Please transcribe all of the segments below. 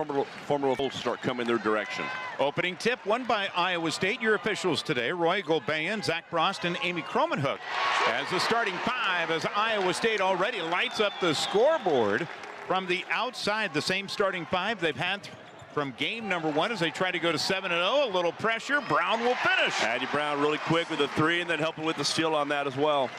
Formula will start coming their direction. Opening tip won by Iowa State. Your officials today: Roy Golbayan, Zach Frost, and Amy Cromenhook. As the starting five, as Iowa State already lights up the scoreboard from the outside. The same starting five they've had from game number one as they try to go to 7-0. A little pressure. Brown will finish. Addie Brown really quick with a three, and then helping with the steal on that as well.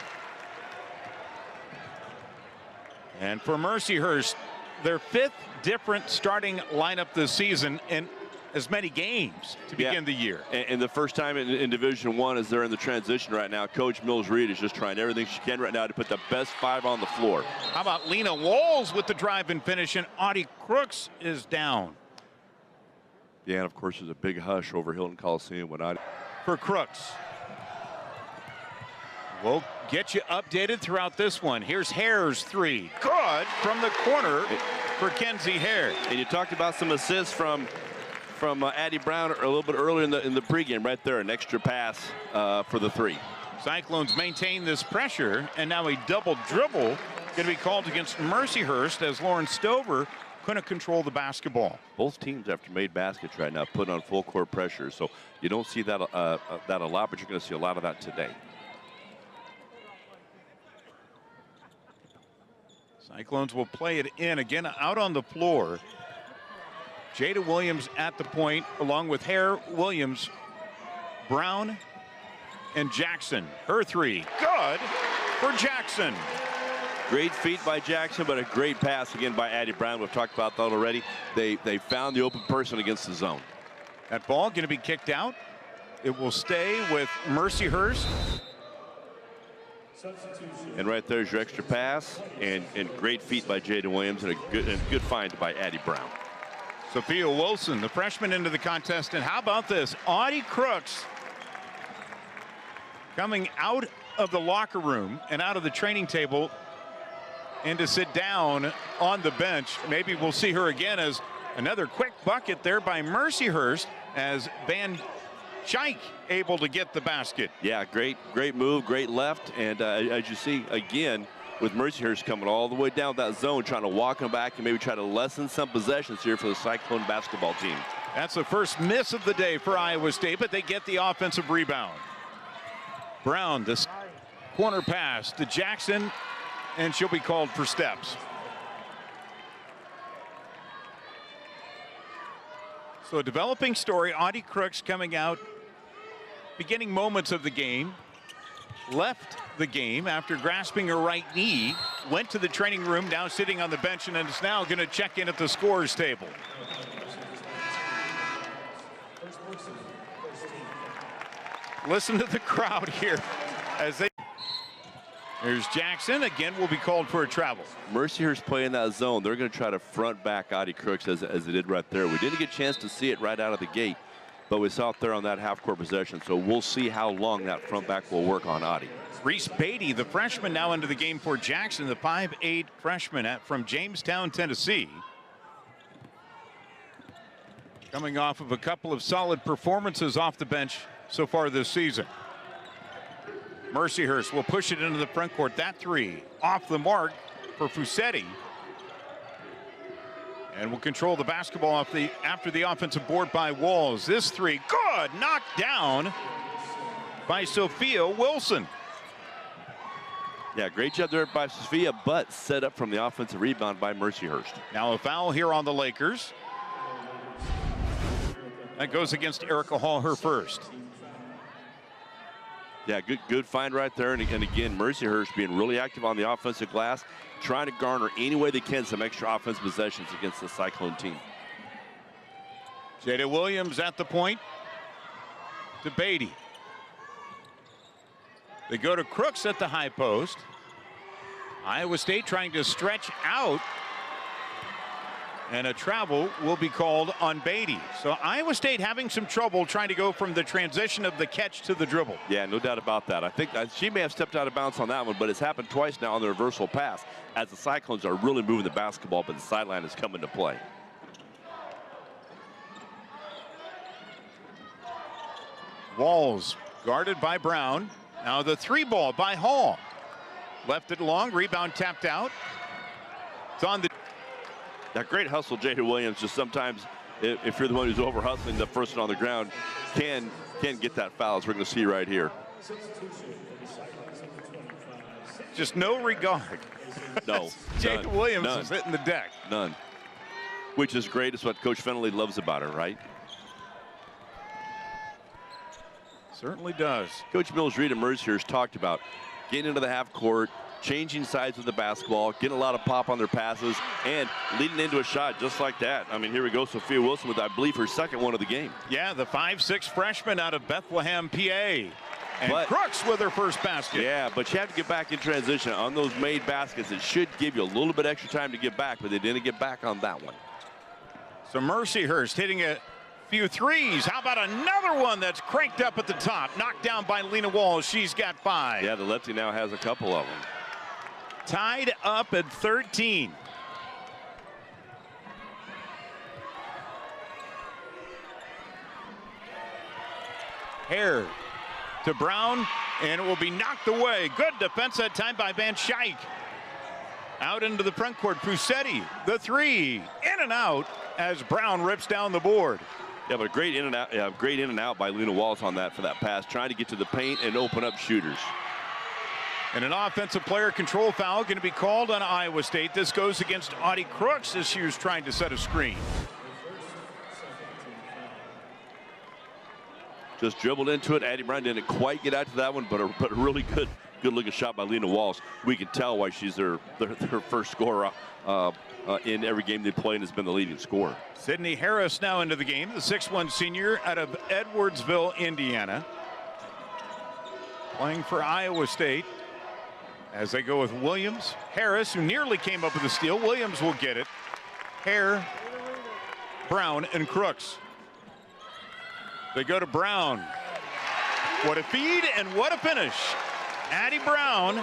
And for Mercyhurst, their fifth different starting lineup this season in as many games to begin the year. And the first time in Division I as they're in the transition right now. Coach Mills-Reed is just trying everything she can right now to put the best five on the floor. How about Lena Walls with the drive and finish, and Audie Crooks is down. Yeah, and of course there's a big hush over Hilton Coliseum when Audie. For Crooks. We'll get you updated throughout this one. Here's Hare's three. Good from the corner for Kenzie Hare. And you talked about some assists from Addie Brown a little bit earlier in the pregame right there. An extra pass for the three. Cyclones maintain this pressure, and now a double dribble going to be called against Mercyhurst as Lauren Stover couldn't control the basketball. Both teams, after made baskets right now, put on full court pressure. So you don't see that that a lot, but you're going to see a lot of that today. Cyclones will play it in again out on the floor. Jada Williams at the point, along with Hare, Williams, Brown, and Jackson. Her three. Good for Jackson. Great feat by Jackson, but a great pass again by Addie Brown. We've talked about that already. They found the open person against the zone. That ball going to be kicked out. It will stay with Mercyhurst. And right there's your extra pass, and great feat by Jada Williams, and a good find by Addie Brown. Sophia Wilson, the freshman, into the contest. And how about this? Audie Crooks coming out of the locker room and out of the training table and to sit down on the bench. Maybe we'll see her again as another quick bucket there by Mercyhurst as Van Schaik able to get the basket. Yeah, great move, great left, and as you see again with Mercyhurst coming all the way down that zone, trying to walk them back and maybe try to lessen some possessions here for the Cyclone basketball team. That's the first miss of the day for Iowa State, but they get the offensive rebound. Brown, this corner pass to Jackson, and she'll be called for steps. So a developing story. Audie Crooks coming out, beginning moments of the game, left the game after grasping her right knee, went to the training room, now sitting on the bench, and is now going to check in at the scorer's table. Listen to the crowd here as they. There's Jackson again, will be called for a travel. Mercyhurst playing that zone. They're going to try to front back Audie Crooks as they did right there. We didn't get a chance to see it right out of the gate, but we saw it there on that half-court possession. So we'll see how long that front back will work on Audie. Reese Beatty, the freshman, now into the game for Jackson, the 5'8" freshman from Jamestown, Tennessee. Coming off of a couple of solid performances off the bench so far this season. Mercyhurst will push it into the front court. That three off the mark for Fusetti. And will control the basketball after the offensive board by Walls. This three, good, knocked down by Sophia Wilson. Yeah, great job there by Sophia, but set up from the offensive rebound by Mercyhurst. Now a foul here on the Lakers. That goes against Erica Hall, her first. Yeah, good find right there. And again, Mercyhurst being really active on the offensive glass, trying to garner any way they can some extra offensive possessions against the Cyclone team. Jada Williams at the point to Beatty. They go to Crooks at the high post. Iowa State trying to stretch out. And a travel will be called on Beatty. So Iowa State having some trouble trying to go from the transition of the catch to the dribble. Yeah, no doubt about that. I think she may have stepped out of bounds on that one, but it's happened twice now on the reversal pass as the Cyclones are really moving the basketball, but the sideline is coming to play. Walls guarded by Brown. Now the three ball by Hall. Left it long, rebound tapped out. It's on the That great hustle, Jada Williams, just sometimes, if you're the one who's over hustling the person on the ground, can get that foul, as we're going to see right here. Just no regard. No. Jada Williams is hitting the deck. None. Which is great. It's what Coach Fennelly loves about her, right? Certainly does. Coach Mills Reed and Mercyhurst talked about getting into the half court, changing sides of the basketball, getting a lot of pop on their passes, and leading into a shot just like that. I mean, here we go, Sophia Wilson with, I believe, her second one of the game. Yeah, the 5'6" freshman out of Bethlehem, PA. And Crooks with her first basket. Yeah, but you have to get back in transition. On those made baskets, it should give you a little bit extra time to get back, but they didn't get back on that one. So Mercyhurst hitting a few threes. How about another one that's cranked up at the top? Knocked down by Lena Walls. She's got 5. Yeah, the lefty now has a couple of them. Tied up at 13. Hare to Brown, and it will be knocked away. Good defense that time by Van Schaik. Out into the front court, Fusetti, the 3, in and out as Brown rips down the board. Yeah, but great in and out by Lena Walls on that for that pass, trying to get to the paint and open up shooters. And an offensive player control foul going to be called on Iowa State. This goes against Audie Crooks as she was trying to set a screen. Just dribbled into it. Addie Brown didn't quite get out to that one, but a really good looking shot by Lena Walls. We can tell why she's their first scorer in every game they play and has been the leading scorer. Sydney Harris now into the game, the 6'1" senior out of Edwardsville, Indiana. Playing for Iowa State as they go with Williams. Harris, who nearly came up with a steal. Williams will get it. Hare, Brown, and Crooks. They go to Brown. What a feed and what a finish. Addie Brown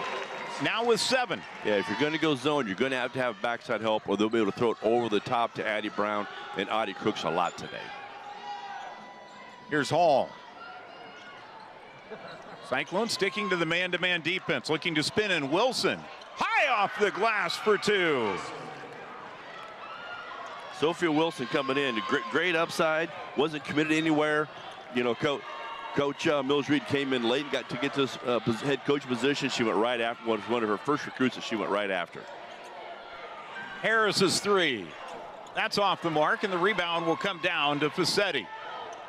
now with 7. Yeah, if you're going to go zone, you're going to have backside help, or they'll be able to throw it over the top to Addie Brown and Audie Crooks a lot today. Here's Hall. Cyclone sticking to the man-to-man defense, looking to spin in. Wilson high off the glass for 2. Sophia Wilson coming in, great upside, wasn't committed anywhere. You know, Coach Mills Reed came in late and got to get this head coach position. She went right after, was one of her first recruits that she went right after. Harris's 3. That's off the mark, and the rebound will come down to Fusetti.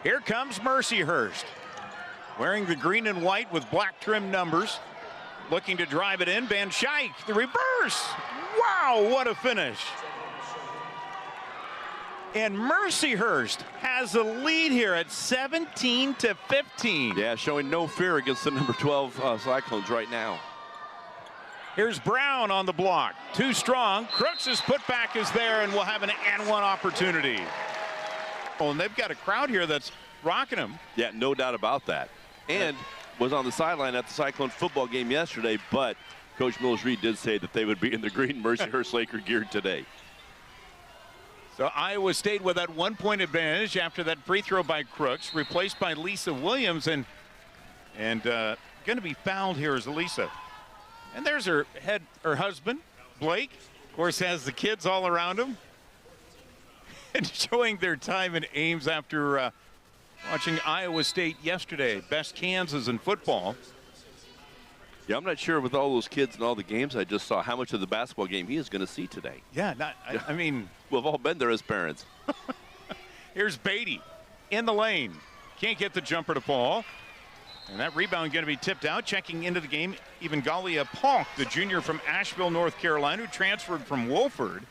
Here comes Mercyhurst, wearing the green and white with black trim numbers, looking to drive it in. Van Schaik, the reverse. Wow, what a finish. And Mercyhurst has the lead here at 17-15. Yeah, showing no fear against the number 12 Cyclones right now. Here's Brown on the block. Too strong. Crooks' putback is there, and we'll have an and 1 opportunity. Oh, and they've got a crowd here that's rocking them. Yeah, no doubt about that. And was on the sideline at the Cyclone football game yesterday, but Coach Mills Reed did say that they would be in the green Mercyhurst Laker gear today. So Iowa State with that 1-point advantage after that free throw by Crooks, replaced by Lisa Williams, and going to be fouled here is Lisa. And there's her husband, Blake, of course, has the kids all around him, enjoying their time in Ames after watching Iowa State yesterday, best Kansas in football. Yeah, I'm not sure with all those kids and all the games I just saw how much of the basketball game he is going to see today. Yeah, I mean, we've all been there as parents. Here's Beatty in the lane. Can't get the jumper to fall. And that rebound going to be tipped out. Checking into the game, Evangelia Polk, the junior from Asheville, North Carolina, who transferred from Wofford.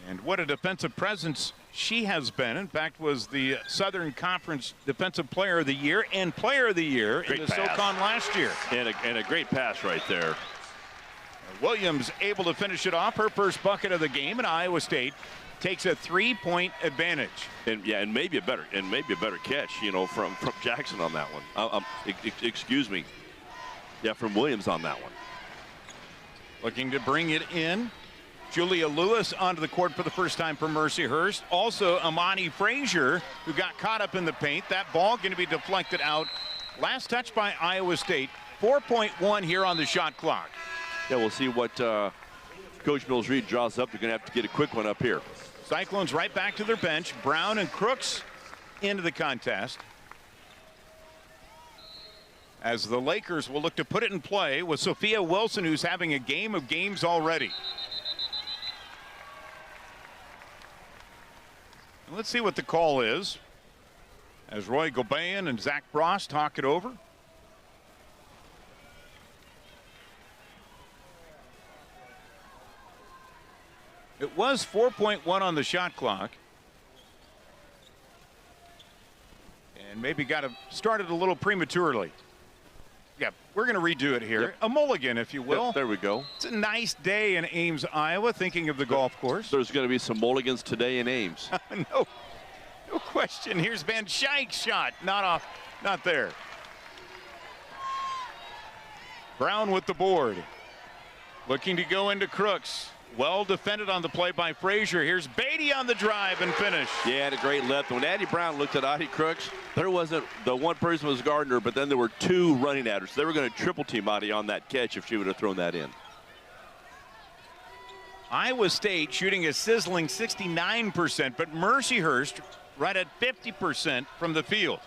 And what a defensive presence she has been. In fact, was the Southern Conference Defensive Player of the Year and Player of the Year in the SoCon last year. And a great pass right there. Williams able to finish it off, her first bucket of the game, and Iowa State takes a 3-point advantage. And maybe a better catch, you know, from Jackson on that one. Excuse me. Yeah, from Williams on that one. Looking to bring it in. Julia Lewis onto the court for the first time for Mercyhurst. Also Amani Frazier, who got caught up in the paint. That ball going to be deflected out. Last touch by Iowa State. 4.1 here on the shot clock. Yeah, we'll see what Coach Mills Reed draws up, they're going to have to get a quick one up here. Cyclones right back to their bench. Brown and Crooks into the contest, as the Lakers will look to put it in play with Sophia Wilson, who's having a game of games already. Let's see what the call is as Roy Gobayan and Zach Bross talk it over. It was 4.1 on the shot clock. And maybe got started a little prematurely. Yeah, we're going to redo it here. Yep. A mulligan, if you will. Yep, there we go. It's a nice day in Ames, Iowa, thinking of the golf course. There's going to be some mulligans today in Ames. No question. Here's Van Schaik's shot. Not there. Brown with the board. Looking to go into Crooks. Well defended on the play by Frazier. Here's Beatty on the drive and finish. Yeah, had a great left. When Addie Brown looked at Audie Crooks, there wasn't, the one person was Gardner, but then there were two running at her. So they were going to triple team Audie on that catch if she would have thrown that in. Iowa State shooting a sizzling 69%, but Mercyhurst right at 50% from the field.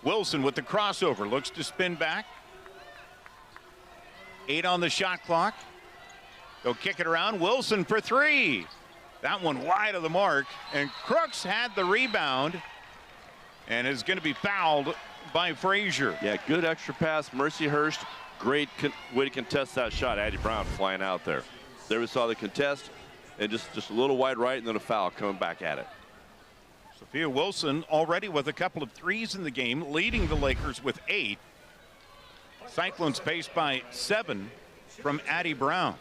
Wilson with the crossover, looks to spin back. 8 on the shot clock. They'll kick it around. Wilson for 3. That one wide of the mark. And Crooks had the rebound and is going to be fouled by Frazier. Yeah, good extra pass. Mercyhurst, great way to contest that shot. Addie Brown flying out there. There we saw the contest, and just a little wide right and then a foul coming back at it. Sophia Wilson already with a couple of threes in the game, leading the Lakers with 8. Cyclones paced by 7 from Addie Brown.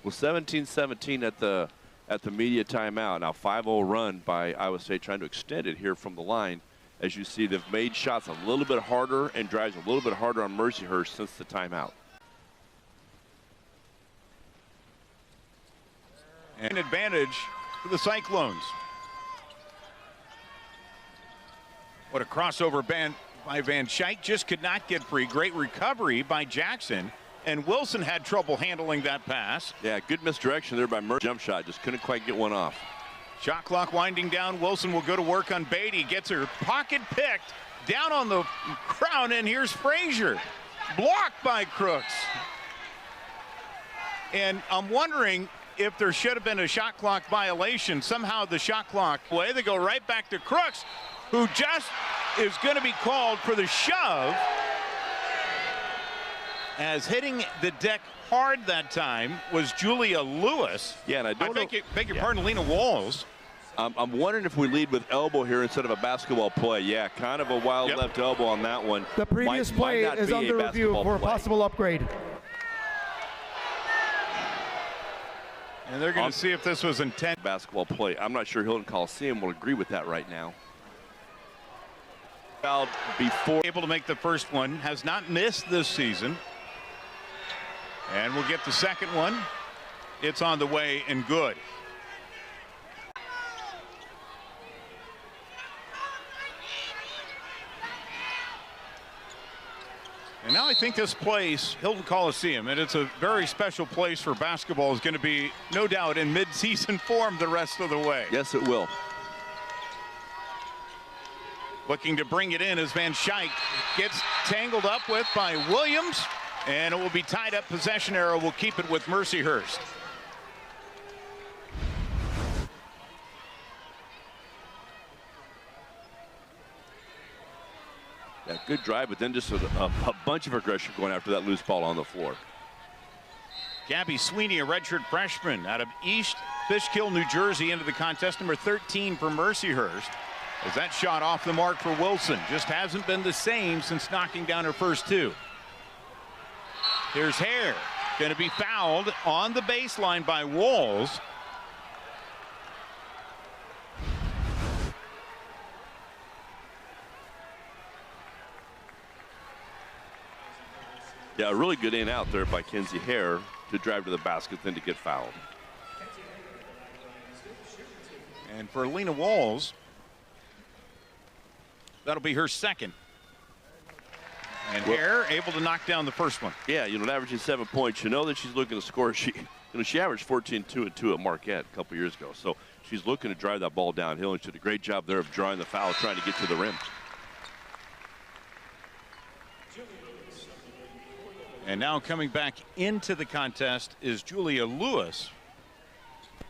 Well, 17-17 at the media timeout. Now 5-0 run by Iowa State, trying to extend it here from the line. As you see, they've made shots a little bit harder and drives a little bit harder on Mercyhurst since the timeout. An advantage for the Cyclones. What a crossover by Van Schaik, just could not get free. Great recovery by Jackson. And Wilson had trouble handling that pass. Yeah, good misdirection there by Mercy. Jump shot, just couldn't quite get one off. Shot clock winding down. Wilson will go to work on Beatty. Gets her pocket picked. Down on the crown, and here's Frazier. Blocked by Crooks. And I'm wondering if there should have been a shot clock violation. Somehow the shot clock way. They go right back to Crooks, who just is going to be called for the shove, as hitting the deck hard that time was Julia Lewis. Yeah, and I beg your pardon, Lena Walls. I'm wondering if we lead with elbow here instead of a basketball play. Yeah, kind of a wild left elbow on that one. The previous play is under review for a possible upgrade. And they're going to see if this was intended. Basketball play. I'm not sure Hilton Coliseum will agree with that right now. Before able to make the first one, has not missed this season. And we'll get the second one. It's on the way and good. And now I think this place, Hilton Coliseum, and it's a very special place for basketball, is going to be, no doubt, in mid-season form the rest of the way. Yes, it will. Looking to bring it in as Van Schaik gets tangled up with by Williams, and it will be tied up. Possession arrow will keep it with Mercyhurst. Yeah, good drive, but then just a bunch of aggression going after that loose ball on the floor. Gabby Sweeney, a redshirt freshman out of East Fishkill, New Jersey, into the contest. Number 13 for Mercyhurst. As that shot off the mark for Wilson. Just hasn't been the same since knocking down her first 2. Here's Hare. Going to be fouled on the baseline by Walls. Yeah, a really good in out there by Kenzie Hare to drive to the basket, then to get fouled. And for Lena Walls, that'll be her second. And Hare able to knock down the first one. Yeah, averaging 7 points. You know that she's looking to score. She averaged 14-2-2 at Marquette a couple years ago. So she's looking to drive that ball downhill, and she did a great job there of drawing the foul, trying to get to the rim. And now coming back into the contest is Julia Lewis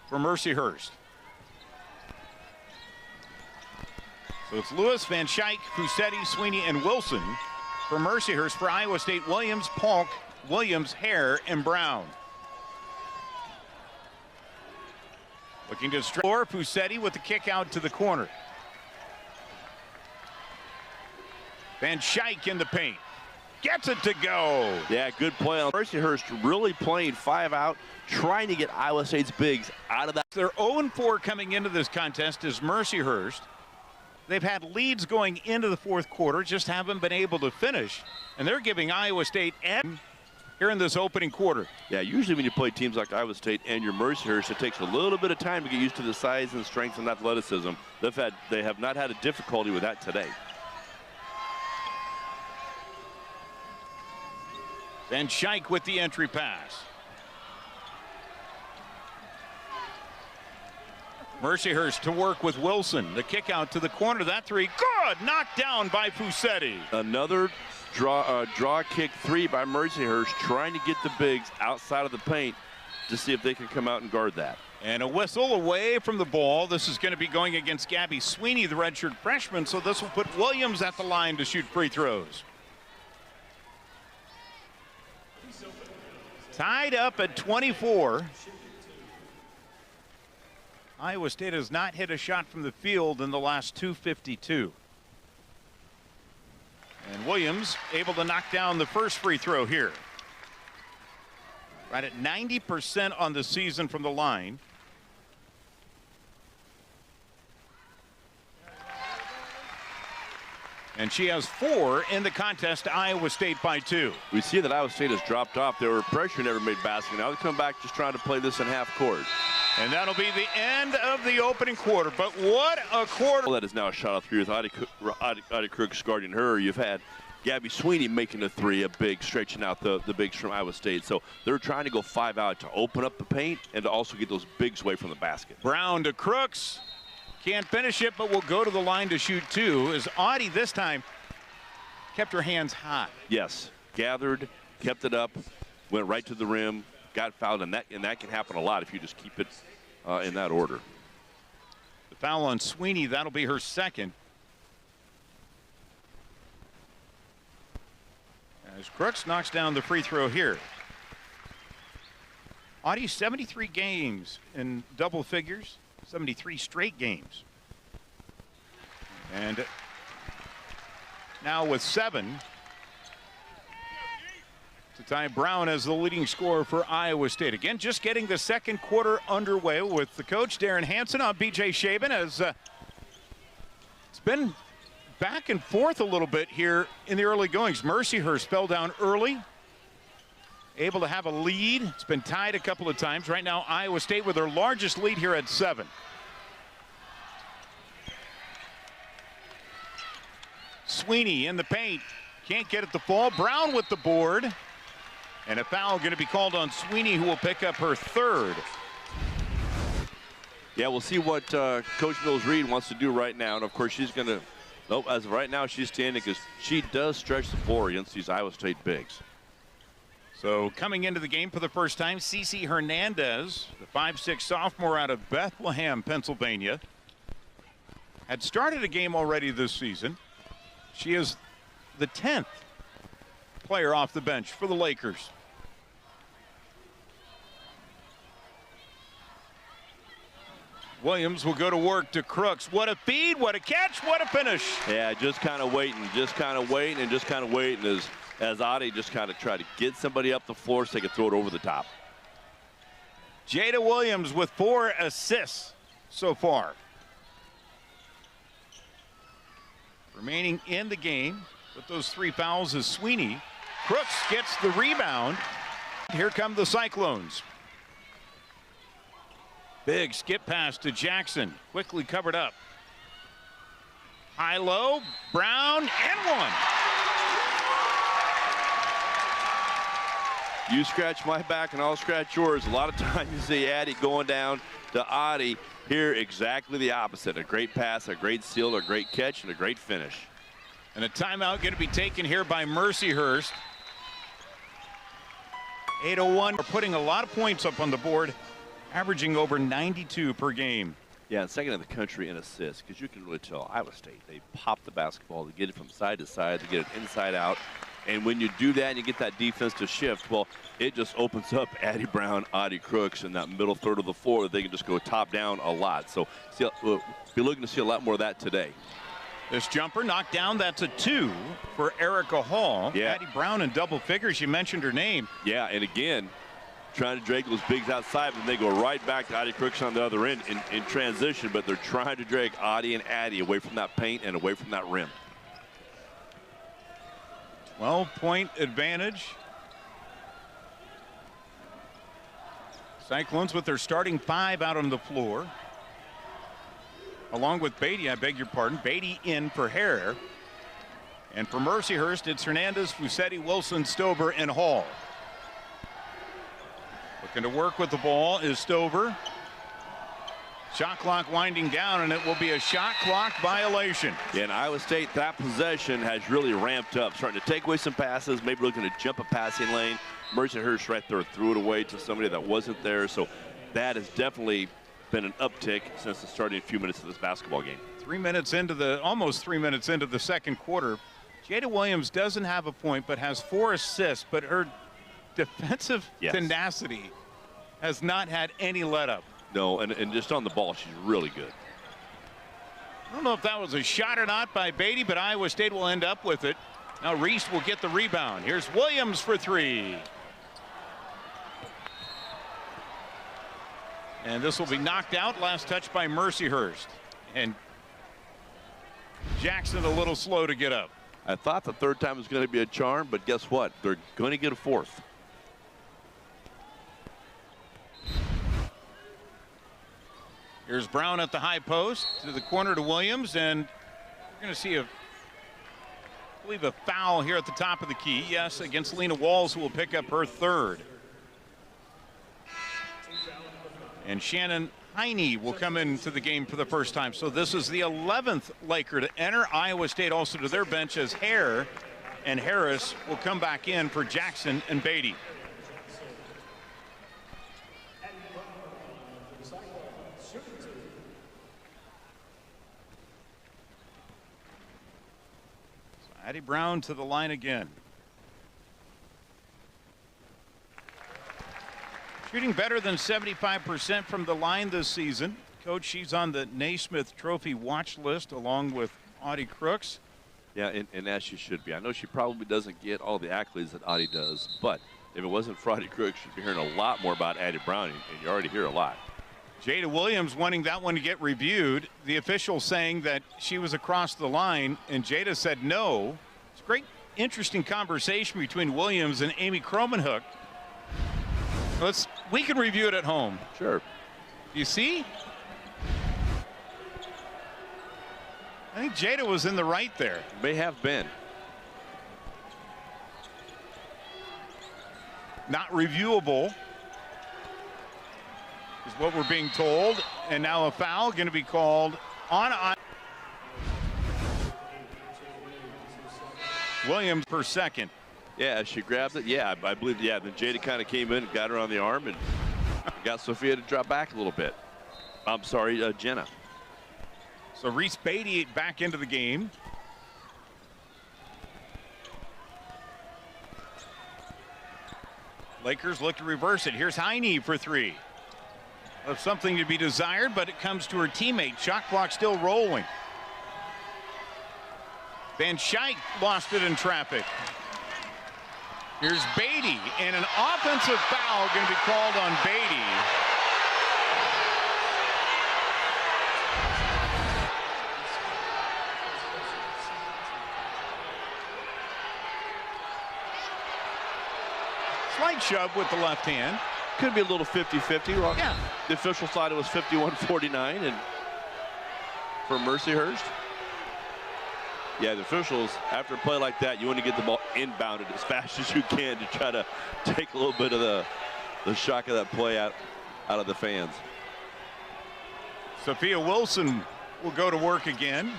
for Mercyhurst. So it's Lewis, Van Schaik, Fusetti, Sweeney, and Wilson for Mercyhurst. For Iowa State, Williams, Polk, Williams, Hare, and Brown. Looking to stretch floor, Fusetti with the kick out to the corner. Van Schaik in the paint. Gets it to go. Yeah, good play on Mercyhurst, really playing 5 out, trying to get Iowa State's bigs out of that. They're 0-4 coming into this contest is Mercyhurst. They've had leads going into the fourth quarter, just haven't been able to finish. And they're giving Iowa State here in this opening quarter. Yeah, usually when you play teams like Iowa State and your Mercyhurst, it takes a little bit of time to get used to the size and strength and athleticism. They have not had a difficulty with that today. Van Schaik with the entry pass. Mercyhurst to work with Wilson. The kick out to the corner. That three, good! Knocked down by Fusetti. Another draw kick 3 by Mercyhurst, trying to get the bigs outside of the paint to see if they can come out and guard that. And a whistle away from the ball. This is going to be going against Gabby Sweeney, the redshirt freshman, so this will put Williams at the line to shoot free throws. Tied up at 24. Iowa State has not hit a shot from the field in the last 2:52. And Williams able to knock down the first free throw here. Right at 90% on the season from the line. And she has 4 in the contest to Iowa State by 2. We see that Iowa State has dropped off. They were pressuring every made basket. Now they come back just trying to play this in half court. And that'll be the end of the opening quarter. But what a quarter. Well, that is now a shot off 3 with Audie Crooks guarding her. You've had Gabby Sweeney making a 3, a big, stretching out the bigs from Iowa State. So they're trying to go 5 out to open up the paint and to also get those bigs away from the basket. Brown to Crooks. Can't finish it, but will go to the line to shoot 2. As Audie this time kept her hands high. Yes, gathered, kept it up, went right to the rim, got fouled, and that can happen a lot if you just keep it in that order. The foul on Sweeney, that'll be her second. As Crooks knocks down the free throw here. Audie 73 games in double figures. 73 straight games. And now with 7 to tie Brown as the leading scorer for Iowa State. Again, just getting the second quarter underway with the coach, Darren Hansen, on B.J. Shaban, as it's been back and forth a little bit here in the early goings. Mercyhurst fell down early, able to have a lead. It's been tied a couple of times. Right now, Iowa State with their largest lead here at 7. Sweeney in the paint. Can't get it to fall. Brown with the board. And a foul going to be called on Sweeney, who will pick up her 3rd. Yeah, we'll see what Coach Mills-Reed wants to do right now. And, of course, she's going to – nope, as of right now, she's standing because she does stretch the floor against these Iowa State bigs. So coming into the game for the first time, Cece Hernandez, the 5'6" sophomore out of Bethlehem, Pennsylvania, had started a game already this season. She is the 10th player off the bench for the Lakers. Williams will go to work to Crooks. What a feed, what a catch, what a finish. Yeah, just kind of waiting as Audie just kind of tried to get somebody up the floor so they could throw it over the top. Jada Williams with 4 assists so far. Remaining in the game with those 3 fouls is Sweeney. Crooks gets the rebound. Here come the Cyclones. Big skip pass to Jackson. Quickly covered up. High low. Brown and 1. You scratch my back and I'll scratch yours. A lot of times you see Addie going down to Audie. Here, exactly the opposite. A great pass, a great seal, a great catch, and a great finish. And a timeout going to be taken here by Mercyhurst. 8:01. We're putting a lot of points up on the board, averaging over 92 per game. Yeah, second in the country in assists, because you can really tell Iowa State, they pop the basketball, they get it from side to side, they get it inside out. And when you do that and you get that defense to shift, well, it just opens up Addie Brown, Audie Crooks in that middle third of the floor that they can just go top down a lot. So we'll be looking to see a lot more of that today. This jumper knocked down. That's a 2 for Erica Hall. Yeah. Addie Brown in double figures. You mentioned her name. Yeah, and again, trying to drag those bigs outside, and they go right back to Audie Crooks on the other end in transition, but they're trying to drag Audie and Addie away from that paint and away from that rim. 12-point advantage. Cyclones with their starting 5 out on the floor. Along with Beatty, I beg your pardon. Beatty in for Hare. And for Mercyhurst, it's Hernandez, Fusetti, Wilson, Stover, and Hall. Looking to work with the ball is Stover. Shot clock winding down, and it will be a shot clock violation. Yeah, and Iowa State, that possession has really ramped up, starting to take away some passes, maybe looking to jump a passing lane. Mercyhurst right there threw it away to somebody that wasn't there. So that has definitely been an uptick since the starting few minutes of this basketball game. Almost 3 minutes into the second quarter. Jada Williams doesn't have a point, but has 4 assists, but her defensive tenacity has not had any let up. No, and just on the ball, she's really good. I don't know if that was a shot or not by Beatty, but Iowa State will end up with it. Now Reese will get the rebound. Here's Williams for 3. And this will be knocked out. Last touch by Mercyhurst. And Jackson a little slow to get up. I thought the third time was going to be a charm, but guess what? They're going to get a fourth. Here's Brown at the high post to the corner to Williams, and we're going to see I believe a foul here at the top of the key. Yes, against Lena Walls, who will pick up her 3rd. And Shannon Heine will come into the game for the first time. So this is the 11th Laker to enter. Iowa State also to their bench as Hare and Harris will come back in for Jackson and Beatty. Addie Brown to the line again. Shooting better than 75% from the line this season. Coach, she's on the Naismith Trophy watch list along with Audie Crooks. Yeah, and as she should be. I know she probably doesn't get all the accolades that Audie does, but if it wasn't for Audie Crooks, you'd be hearing a lot more about Addie Brown, and you already hear a lot. Jada Williams wanting that one to get reviewed. The official saying that she was across the line, and Jada said no. It's a great, interesting conversation between Williams and Amy Cromenhoek. We can review it at home. Sure. You see? I think Jada was in the right there. May have been. Not reviewable is what we're being told. And now a foul going to be called on Williams per second. Yeah, she grabbed it. Yeah, I believe. Yeah, then Jada kind of came in and got her on the arm and got Sophia to drop back a little bit. I'm sorry, Jenna. So Reese Beatty back into the game. Lakers look to reverse it. Here's Heine for 3. Of something to be desired, but it comes to her teammate. Shot clock still rolling. Van Schuyck lost it in traffic. Here's Beatty, and an offensive foul going to be called on Beatty. Slight shove with the left hand. Could be a little 50-50. Yeah. The official thought it was 51-49 and for Mercyhurst. Yeah, the officials, after a play like that, you want to get the ball inbounded as fast as you can to try to take a little bit of the shock of that play out of the fans. Sophia Wilson will go to work again.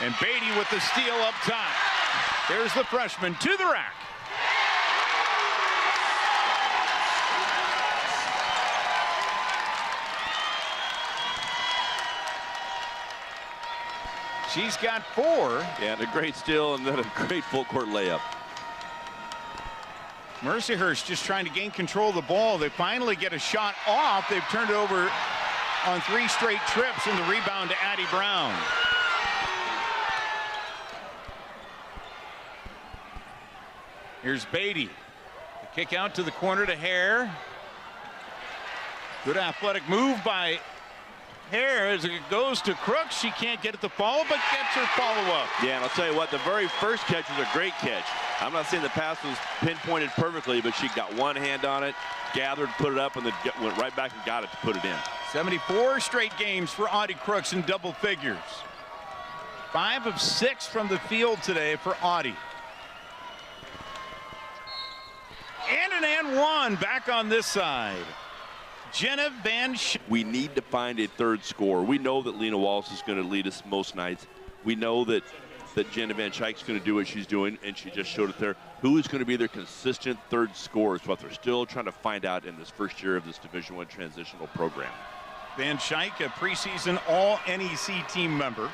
And Beatty with the steal up top. There's the freshman to the rack. She's got 4. Yeah, and a great steal and then a great full court layup. Mercyhurst just trying to gain control of the ball. They finally get a shot off. They've turned it over on 3 straight trips, and the rebound to Addie Brown. Here's Beatty. The kick out to the corner to Hare. Good athletic move by Hare as it goes to Crooks. She can't get it to follow, but gets her follow-up. Yeah, and I'll tell you what, the very first catch was a great catch. I'm not saying the pass was pinpointed perfectly, but she got one hand on it, gathered, put it up, and then went right back and got it to put it in. 74 straight games for Audie Crooks in double figures. 5 of 6 from the field today for Audie. And one back on this side. Jenna Van Sch We need to find a third scorer. We know that Lena Wallace is going to lead us most nights. We know that Jenna Van Schaik's going to do what she's doing, and she just showed it there. Who is going to be their consistent third scorer is what they're still trying to find out in this first year of this Division I transitional program. Van Schaik, a preseason All-NEC team member.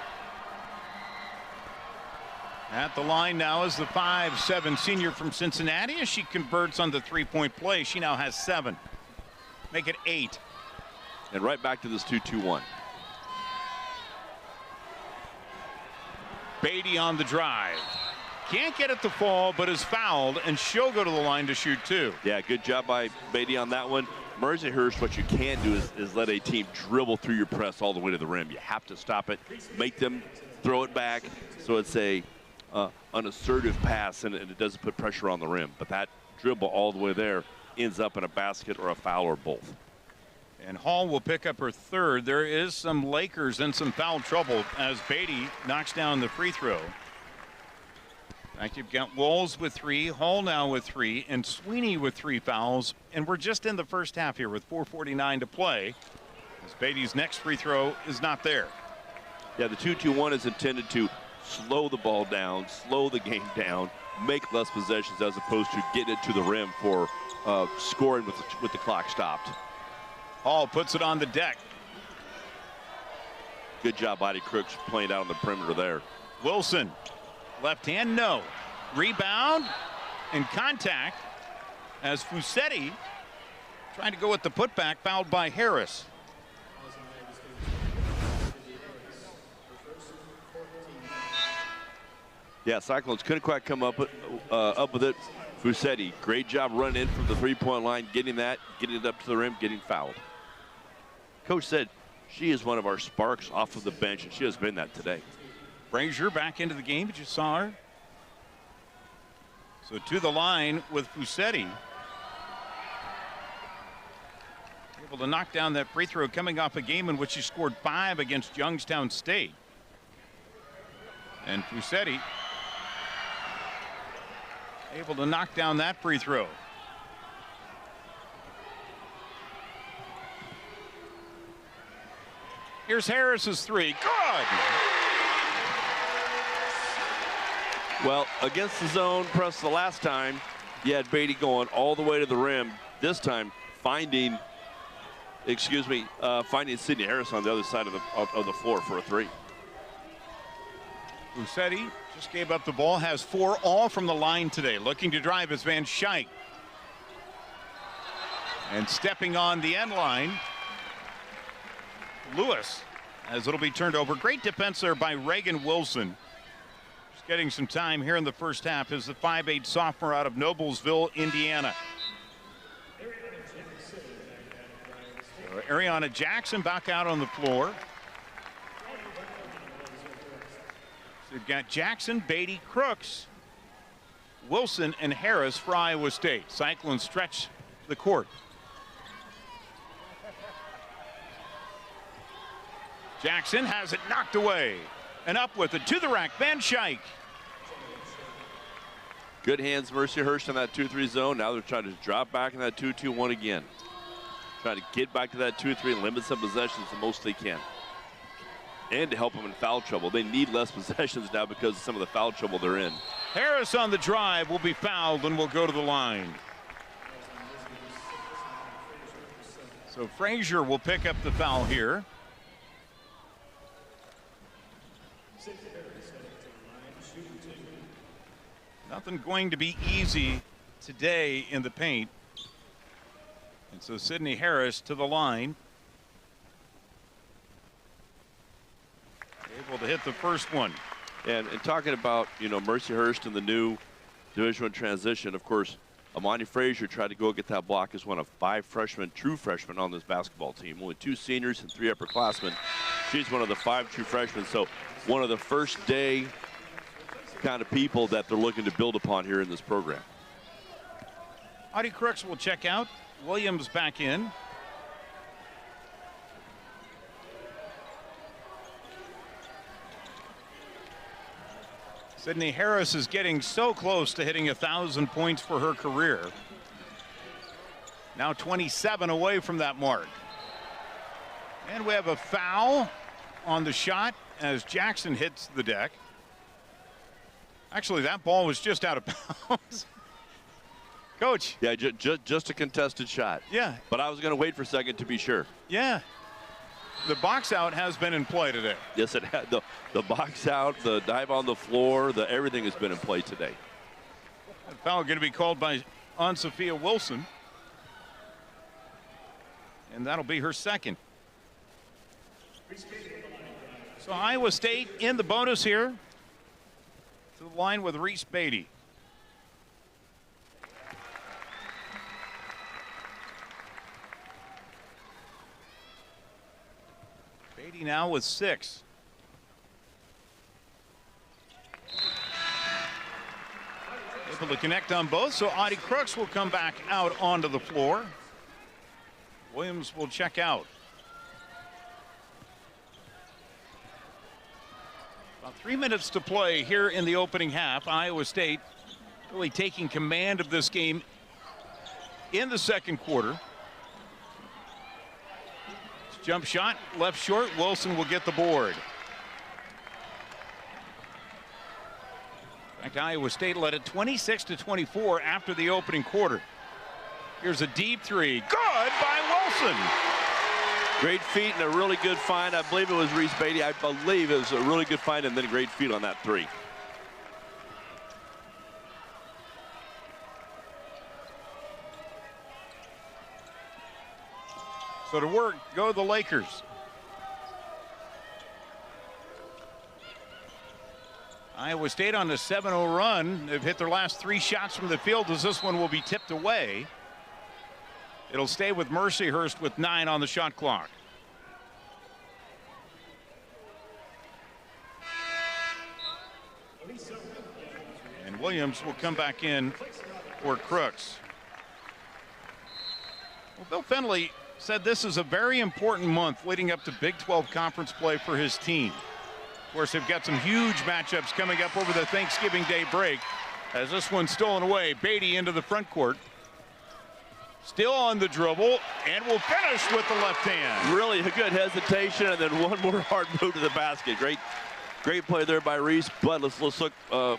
At the line now is the 5'7" senior from Cincinnati as she converts on the three-point play. She now has 7. Make it 8. And right back to this 2-2-1. Beatty on the drive. Can't get it to fall, but is fouled, and she'll go to the line to shoot 2. Yeah, good job by Beatty on that one. Mercyhurst, what you can't do is let a team dribble through your press all the way to the rim. You have to stop it, make them throw it back, so it's an assertive pass, and it doesn't put pressure on the rim. But that dribble all the way there ends up in a basket or a foul or both. And Hall will pick up her 3rd. There is some Lakers in some foul trouble as Beatty knocks down the free throw. In fact, you've got Walls with 3, Hall now with 3, and Sweeney with 3 fouls. And we're just in the first half here with 4:49 to play, as Beatty's next free throw is not there. Yeah, the 2-2-1 is intended to slow the ball down, slow the game down, make less possessions as opposed to getting it to the rim for scoring with the clock stopped. Hall puts it on the deck. Good job, Audie Crooks, playing out on the perimeter there. Wilson, left hand, no. Rebound and contact as Fusetti trying to go with the putback, fouled by Harris. Yeah, Cyclones couldn't quite come up with it. Fusetti, great job running in from the three-point line, getting it up to the rim, getting fouled. Coach said she is one of our sparks off of the bench, and she has been that today. Brazier back into the game. You just saw her. So to the line with Fusetti. Able to knock down that free throw coming off a game in which she scored 5 against Youngstown State. And Fusetti able to knock down that free throw. Here's Harris's 3. Good. Well, against the zone press the last time, you had Beatty going all the way to the rim. This time, finding Sydney Harris on the other side of the floor for a 3. Fusetti just gave up the ball, has 4 all from the line today. Looking to drive is Van Schaik. And stepping on the end line, Lewis, as it'll be turned over. Great defense there by Reagan Wilson. Just getting some time here in the first half is the 5'8" sophomore out of Noblesville, Indiana. So Ariana Jackson back out on the floor. So we've got Jackson, Beatty, Crooks, Wilson, and Harris for Iowa State. Cyclones stretch the court. Jackson has it knocked away. And up with it to the rack, Van Schaik. Good hands, Mercyhurst in that 2-3 zone. Now they're trying to drop back in that 2-2-1 again. Trying to get back to that 2-3 and limit some possessions the most they can. And to help them in foul trouble. They need less possessions now because of some of the foul trouble they're in. Harris on the drive will be fouled and will go to the line. So Frazier will pick up the foul here. Nothing going to be easy today in the paint. And so Sidney Harris to the line. Able to hit the first one. And talking about, you know, Mercyhurst and the new Division I transition, of course, Amani Frazier tried to go get that block as one of 5 freshmen, true freshmen on this basketball team. Only 2 seniors and 3 upperclassmen. She's one of the 5 true freshmen. So one of the first day kind of people that they're looking to build upon here in this program. Audie Crooks will check out. Williams back in. Sidney Harris is getting so close to hitting 1,000 points for her career. Now 27 away from that mark. And we have a foul on the shot as Jackson hits the deck. Actually, that ball was just out of bounds. Coach. Yeah, just a contested shot. Yeah. But I was going to wait for a second to be sure. Yeah. The box out has been in play today. Yes, it had. The box out, the dive on the floor, everything has been in play today. That foul going to be called on Sophia Wilson. And that'll be her second. So Iowa State in the bonus here. To the line with Reese Beatty. Beatty now with 6. Able to connect on both, so Audie Crooks will come back out onto the floor. Williams will check out. About 3 minutes to play here in the opening half. Iowa State really taking command of this game in the second quarter. Jump shot left short. Wilson will get the board. In fact, Iowa State led it 26-24 after the opening quarter. Here's a deep 3. Good by Wilson. Great feet and a really good find. I believe it was Reese Beatty. I believe it was a really good find and then a great feet on that 3. So to work go the Lakers. Iowa State on a 7-0 run. They've hit their last 3 shots from the field as this one will be tipped away. It'll stay with Mercyhurst with 9 on the shot clock. And Williams will come back in for Crooks. Well, Bill Fennelly said this is a very important month leading up to Big 12 conference play for his team. Of course, they've got some huge matchups coming up over the Thanksgiving Day break. As this one's stolen away, Beatty into the front court. Still on the dribble and will finish with the left hand. Really a good hesitation and then one more hard move to the basket. Great play there by Reese. But let's look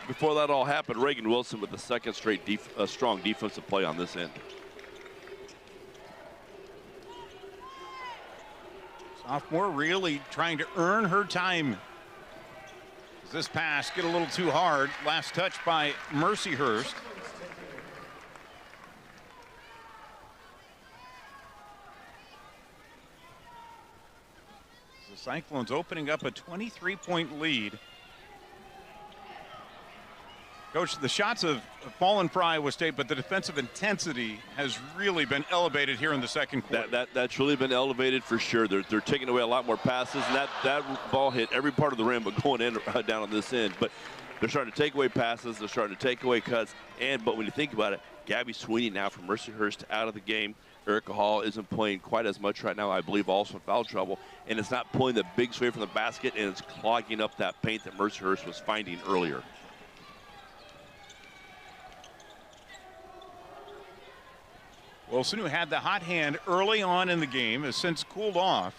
before that all happened. Reagan Wilson with the second straight strong defensive play on this end. Sophomore really trying to earn her time. Does this pass get a little too hard? Last touch by Mercyhurst. The Cyclones opening up a 23-point lead. Coach, the shots have fallen for Iowa State, but the defensive intensity has really been elevated here in the second quarter. That's really been elevated for sure. They're taking away a lot more passes, and that ball hit every part of the rim, but going in down on this end. But They're starting to take away passes. They're starting to take away cuts. But when you think about it, Gabby Sweeney now from Mercyhurst out of the game. Erica Hall isn't playing quite as much right now, I believe, also in foul trouble. And it's not pulling the big sway from the basket, and it's clogging up that paint that Mercyhurst was finding earlier. Wilson, who had the hot hand early on in the game, has since cooled off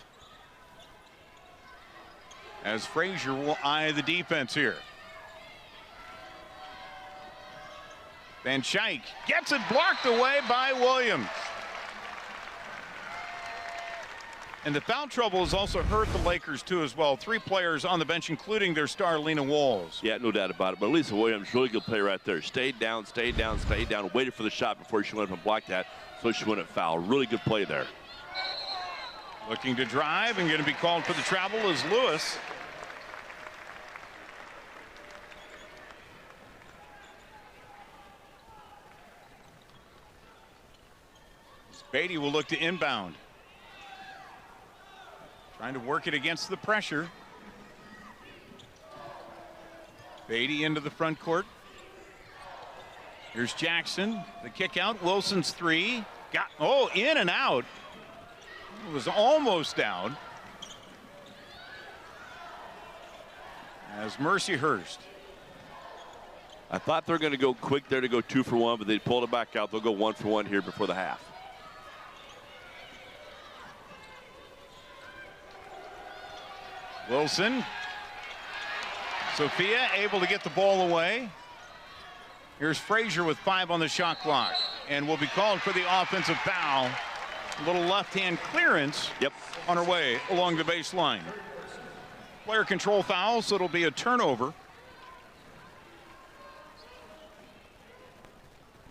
as Frazier will eye the defense here. Van Schaik gets it blocked away by Williams. And the foul trouble has also hurt the Lakers too as well. 3 players on the bench, including their star Lena Walls. Yeah, no doubt about it. But Lisa Williams, really good play right there. Stayed down, waited for the shot before she went up and blocked that, so she wouldn't foul. Really good play there. Looking to drive and going to be called for the travel is Lewis. Beatty will look to inbound. Trying to work it against the pressure. Beatty into the front court. Here's Jackson. The kick out. Wilson's 3. In and out. It was almost down. As Mercyhurst. I thought they were going to go quick there to go 2 for 1, but they pulled it back out. They'll go 1 for 1 here before the half. Wilson. Sophia able to get the ball away. Here's Frazier with 5 on the shot clock and will be called for the offensive foul. A little left-hand clearance on her way along the baseline. Player control foul, so it'll be a turnover.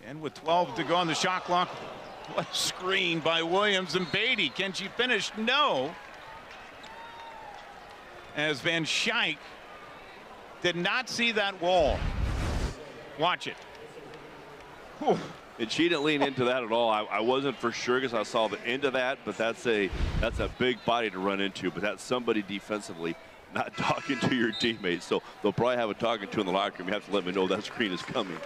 And with 12 to go on the shot clock, what a screen by Williams and Beatty. Can she finish? No. As Van Schaik did not see that wall. Watch it. Whew. And she didn't lean into that at all. I wasn't for sure because I saw the end of that, but that's a big body to run into. But that's somebody defensively not talking to your teammates. So they'll probably have a talking to in the locker room. You have to let me know that screen is coming.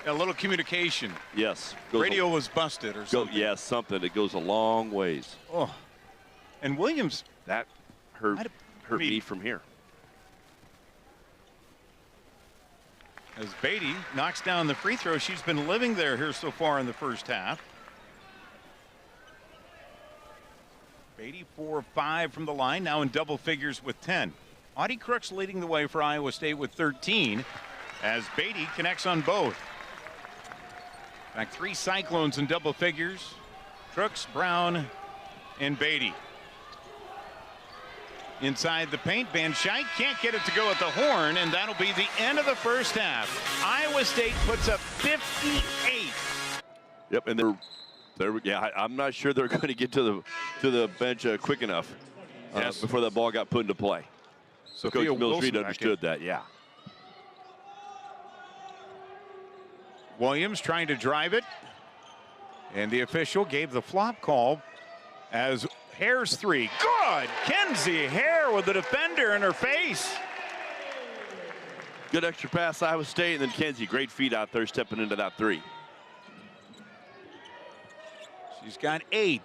A little communication. Yes. Radio was busted or something. Yes, something. It goes a long ways. Oh. And Williams. That hurt me from here. As Beatty knocks down the free throw, she's been living there here so far in the first half. Beatty 4 of 5 from the line, now in double figures with 10. Audie Crooks leading the way for Iowa State with 13 as Beatty connects on both. In fact, 3 Cyclones in double figures. Crooks, Brown, and Beatty. Inside the paint, Van Schaik can't get it to go at the horn, and that'll be the end of the first half. Iowa State puts up 58. Yep, and I'm not sure they're going to get to the bench quick enough before that ball got put into play. So Coach Mills Reed understood that, yeah. Williams trying to drive it, and the official gave the flop call as Hare's 3. Good! Kenzie Hare with the defender in her face. Good extra pass, Iowa State, and then Kenzie, great feet out there stepping into that 3. She's got 8.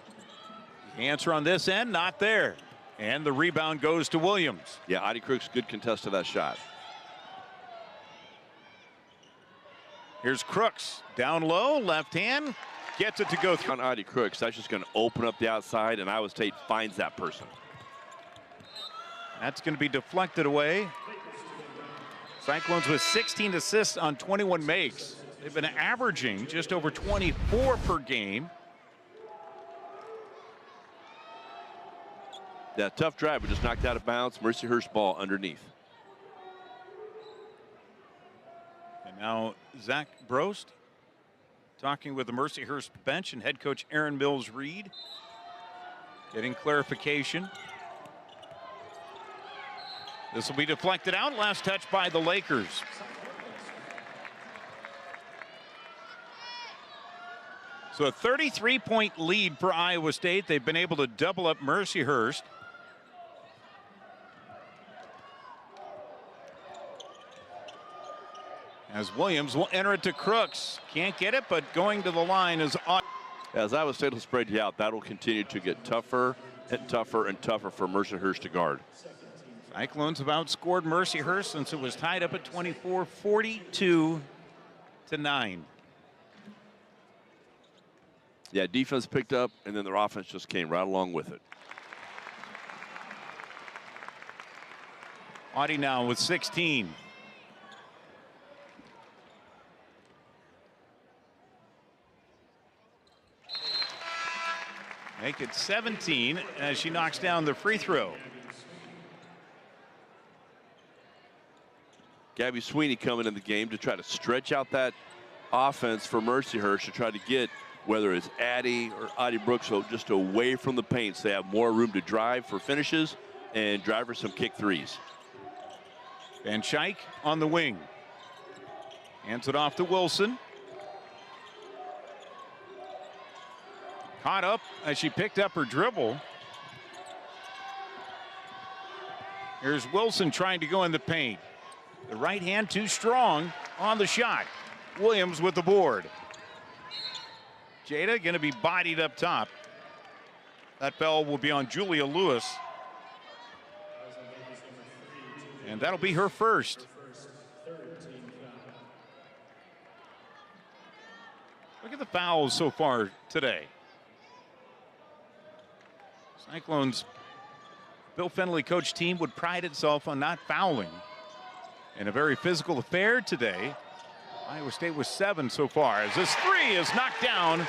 The answer on this end, not there. And the rebound goes to Williams. Yeah, Audie Crooks, good contest to that shot. Here's Crooks, down low, left hand. Gets it to go through. On Audie Crooks, that's just going to open up the outside, and Iowa State finds that person. That's going to be deflected away. Cyclones with 16 assists on 21 makes. They've been averaging just over 24 per game. Yeah, tough drive, but just knocked out of bounds. Mercyhurst ball underneath. And now Zach Brost talking with the Mercyhurst bench and head coach Aaron Mills-Reed, getting clarification. This will be deflected out. Last touch by the Lakers. So a 33-point lead for Iowa State. They've been able to double up As Williams will enter it to Crooks. Can't get it, but going to the line is Audie. As Iowa State will spread you out, that'll continue to get tougher and tougher and tougher for Mercyhurst to guard. Cyclones have outscored Mercyhurst since it was tied up at 24, 42-9. Yeah, defense picked up, and then their offense just came right along with it. Audie now with 16. Make it 17 as she knocks down the free throw. Gabby Sweeney coming in the game to try to stretch out that offense for Mercyhurst to try to get, whether it's Addie or Audie Brooks, so just away from the paint so they have more room to drive for finishes and drive for some kick threes. Van Schaik on the wing. Hands it off to Wilson. Caught up as she picked up her dribble. Here's Wilson trying to go in the paint. The right hand too strong on the shot. Williams with the board. Jada going to be bodied up top. That ball will be on Julia Lewis. And that'll be her first. Look at the fouls so far today. Cyclones' Bill Fennelly coach team would pride itself on not fouling. In a very physical affair today, Iowa State was 7 so far as this three is knocked down.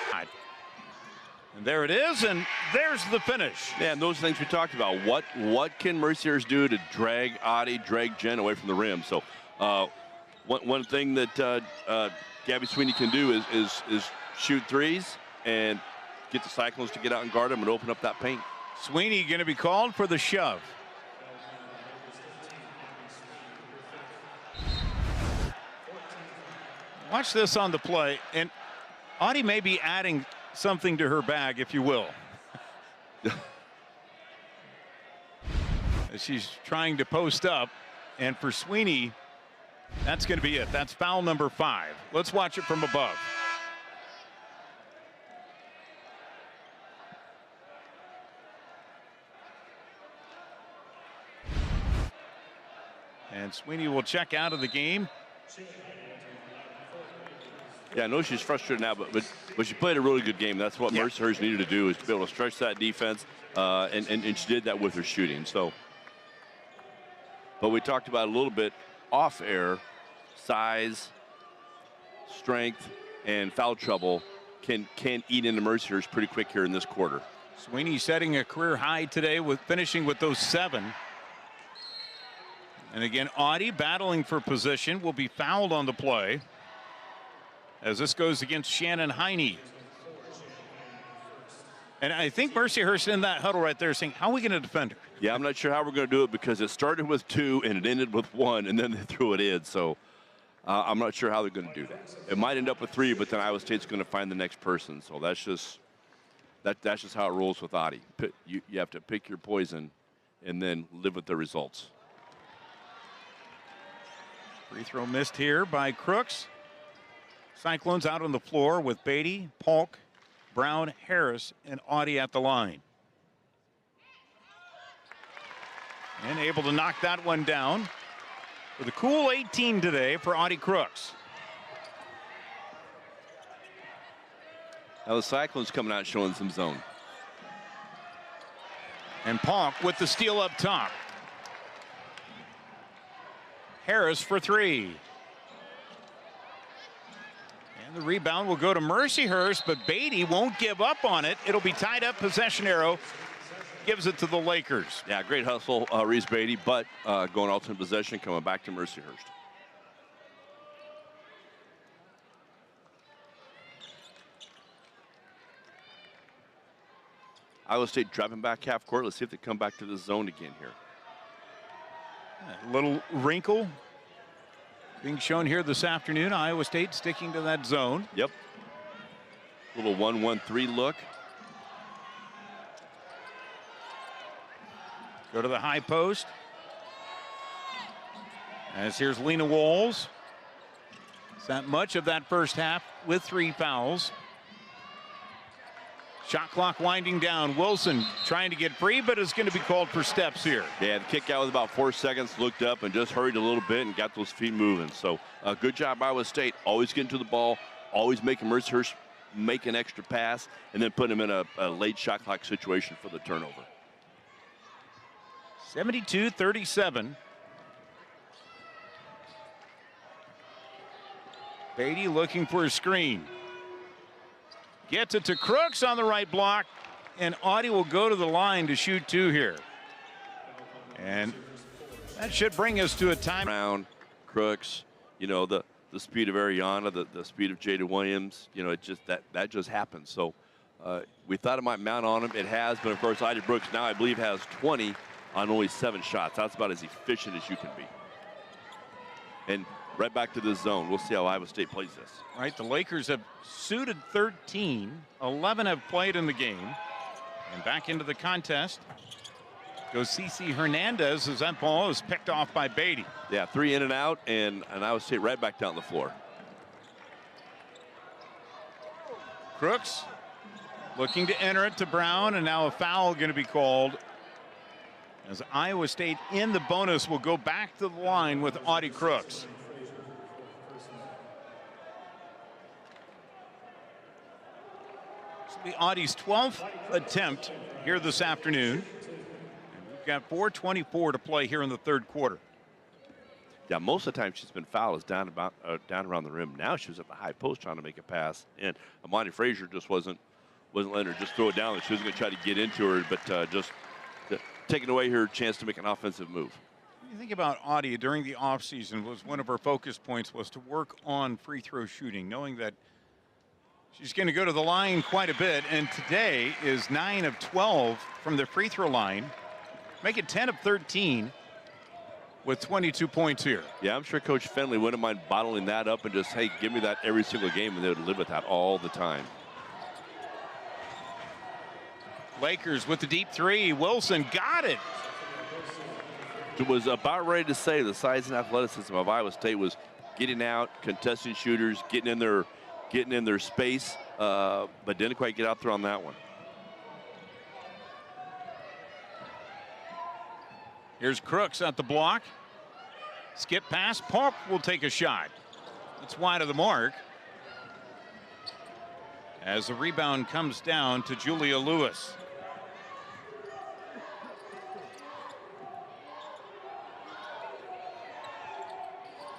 And there it is, and there's the finish. Yeah, and those things we talked about. What can Mercyhurst do to drag Audie, drag Jen away from the rim? So one thing that Gabby Sweeney can do is shoot threes and get the Cyclones to get out and guard them and open up that paint. Sweeney going to be called for the shove. Watch this on the play, and Audie may be adding something to her bag, if you will. As she's trying to post up, and for Sweeney, that's going to be it. That's foul number 5. Let's watch it from above. And Sweeney will check out of the game. Yeah, I know she's frustrated now, but she played a really good game. That's what Mercyhurst needed to do, is to be able to stretch that defense, and she did that with her shooting. So, but we talked about a little bit off air, size, strength, and foul trouble can eat into Mercyhurst pretty quick here in this quarter. Sweeney setting a career high today with finishing with those 7. And again, Audie battling for position, will be fouled on the play as this goes against Shannon Heine. And I think Mercyhurst in that huddle right there saying, how are we going to defend her? Yeah, I'm not sure how we're going to do it because it started with 2 and it ended with 1, and then they threw it in. So I'm not sure how they're going to do that. It might end up with 3, but then Iowa State's going to find the next person. So that's just how it rolls with Audie. You have to pick your poison and then live with the results. Free throw missed here by Crooks. Cyclones out on the floor with Beatty, Polk, Brown, Harris, and Audie at the line. And able to knock that one down with a cool 18 today for Audie Crooks. Now the Cyclones coming out showing some zone. And Polk with the steal up top. Harris for 3. And the rebound will go to Mercyhurst, but Beatty won't give up on it. It'll be tied up, possession arrow. Gives it to the Lakers. Yeah, great hustle, Reese Beatty, but going alternate possession, coming back to Mercyhurst. Iowa State driving back half court. Let's see if they come back to the zone again here. A little wrinkle being shown here this afternoon. Iowa State sticking to that zone. Yep. Little 1-1-3 look. Go to the high post. As here's Lena Walls. Spent much of that first half with 3 fouls. Shot clock winding down. Wilson trying to get free, but is going to be called for steps here. Yeah, the kick out was about 4 seconds, looked up and just hurried a little bit and got those feet moving. So good job, Iowa State. Always getting to the ball, always making Mercyhurst make an extra pass, and then put him in a late shot clock situation for the turnover. 72-37. Beatty looking for a screen. Gets it to Crooks on the right block, and Audie will go to the line to shoot 2 here. And that should bring us to a time. Brown, Crooks, you know, the speed of Ariana, the speed of Jada Williams, you know, it just that just happens. So we thought it might mount on him. It has, but of course, Ida Brooks now I believe has 20 on only 7 shots. That's about as efficient as you can be. And right back to the zone. We'll see how Iowa State plays this. Right, the Lakers have suited 13. 11 have played in the game. And back into the contest goes CeCe Hernandez as that ball is picked off by Beatty. Yeah, 3 in and out, and Iowa State right back down the floor. Crooks looking to enter it to Brown, and now a foul going to be called as Iowa State in the bonus will go back to the line with Audie Crooks. This will be Audie's 12th attempt here this afternoon. And we've got 4:24 to play here in the 3rd quarter. Yeah, most of the time she's been fouled is down around the rim. Now she was at the high post trying to make a pass, and Amani Frazier just wasn't letting her just throw it down. She was going to try to get into her, but just taking away her chance to make an offensive move. When you think about Audie during the offseason, was one of her focus points was to work on free throw shooting, knowing that she's going to go to the line quite a bit, and today is 9 of 12 from the free throw line, make it 10 of 13 with 22 points here. Yeah, I'm sure Coach Fenley wouldn't mind bottling that up and just, hey, give me that every single game, and they would live with that all the time. Lakers with the deep 3. Wilson got it. It was about ready to say the size and athleticism of Iowa State was getting out, contesting shooters, getting in their space, but didn't quite get out there on that one. Here's Crooks at the block. Skip pass. Polk will take a shot. It's wide of the mark. As the rebound comes down to Julia Lewis.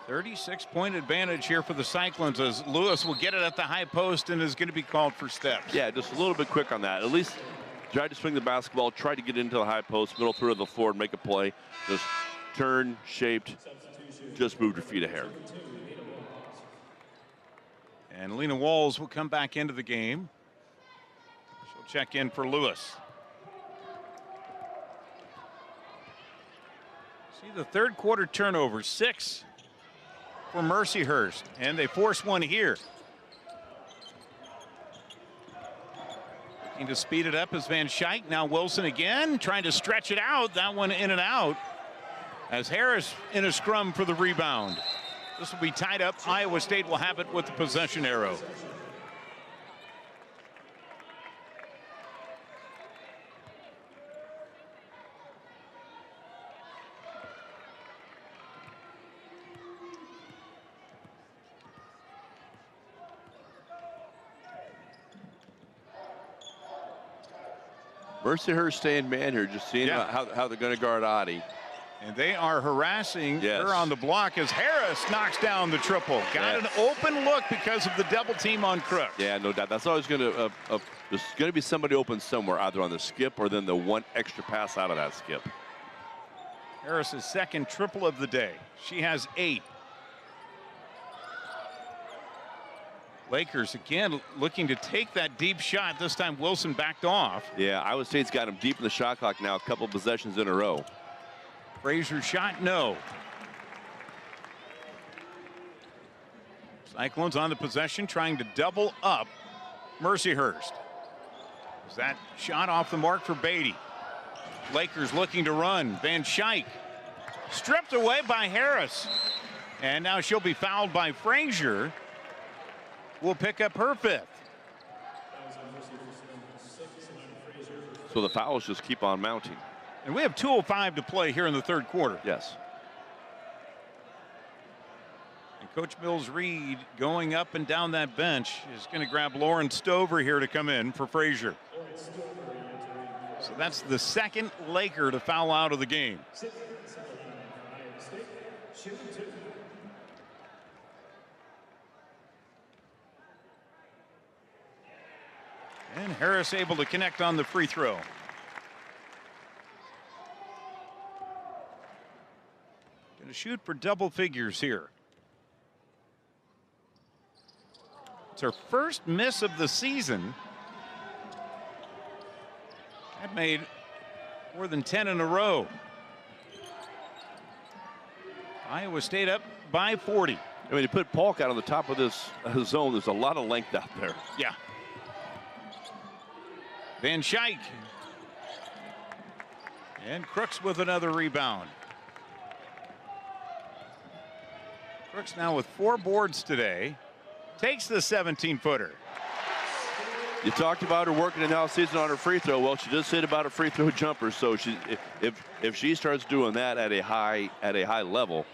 .36-point advantage here for the Cyclones as Lewis will get it at the high post and is going to be called for steps. Yeah, just a little bit quick on that. At least tried to swing the basketball, tried to get into the high post, middle third of the floor and make a play. Just turned, shaped, just moved her feet a hair. And Lena Walls will come back into the game. She'll check in for Lewis. See the 3rd quarter turnover, 6 for Mercyhurst, and they force one here. Looking to speed it up is Van Schaik. Now Wilson again trying to stretch it out. That one in and out as Harris in a scrum for the rebound. This will be tied up. Iowa State will have it with the possession arrow. Mercyhurst staying man here, just seeing how they're going to guard Audie. And they are harassing her on the block as Harris knocks down the triple. Got an open look because of the double team on Crooks. Yeah, no doubt. That's always going to there's going to be somebody open somewhere, either on the skip or then the one extra pass out of that skip. Harris's 2nd triple of the day. She has 8. Lakers again looking to take that deep shot. This time Wilson backed off. Yeah, Iowa State's got him deep in the shot clock now, a couple possessions in a row. Frazier shot, no. Cyclones on the possession, trying to double up Mercyhurst. Is that shot off the mark for Beatty? Lakers looking to run. Van Schaik stripped away by Harris. And now she'll be fouled by Frazier. Will pick up her 5th. So the fouls just keep on mounting. And we have 2:05 to play here in the 3rd quarter. Yes. And Coach Mills Reed going up and down that bench is going to grab Lauren Stover here to come in for Frazier. So that's the 2nd Laker to foul out of the game. And Harris able to connect on the free throw. Going to shoot for double figures here. It's her first miss of the season. That made more than 10 in a row. Iowa State up by 40. I mean, you put Polk out on the top of this zone. There's a lot of length out there. Yeah. Van Schaik. And Crooks with another rebound. Crooks now with 4 boards today. Takes the 17-footer. You talked about her working in the season on her free throw. Well, she just said about a free throw jumper. So if she starts doing that at a high level,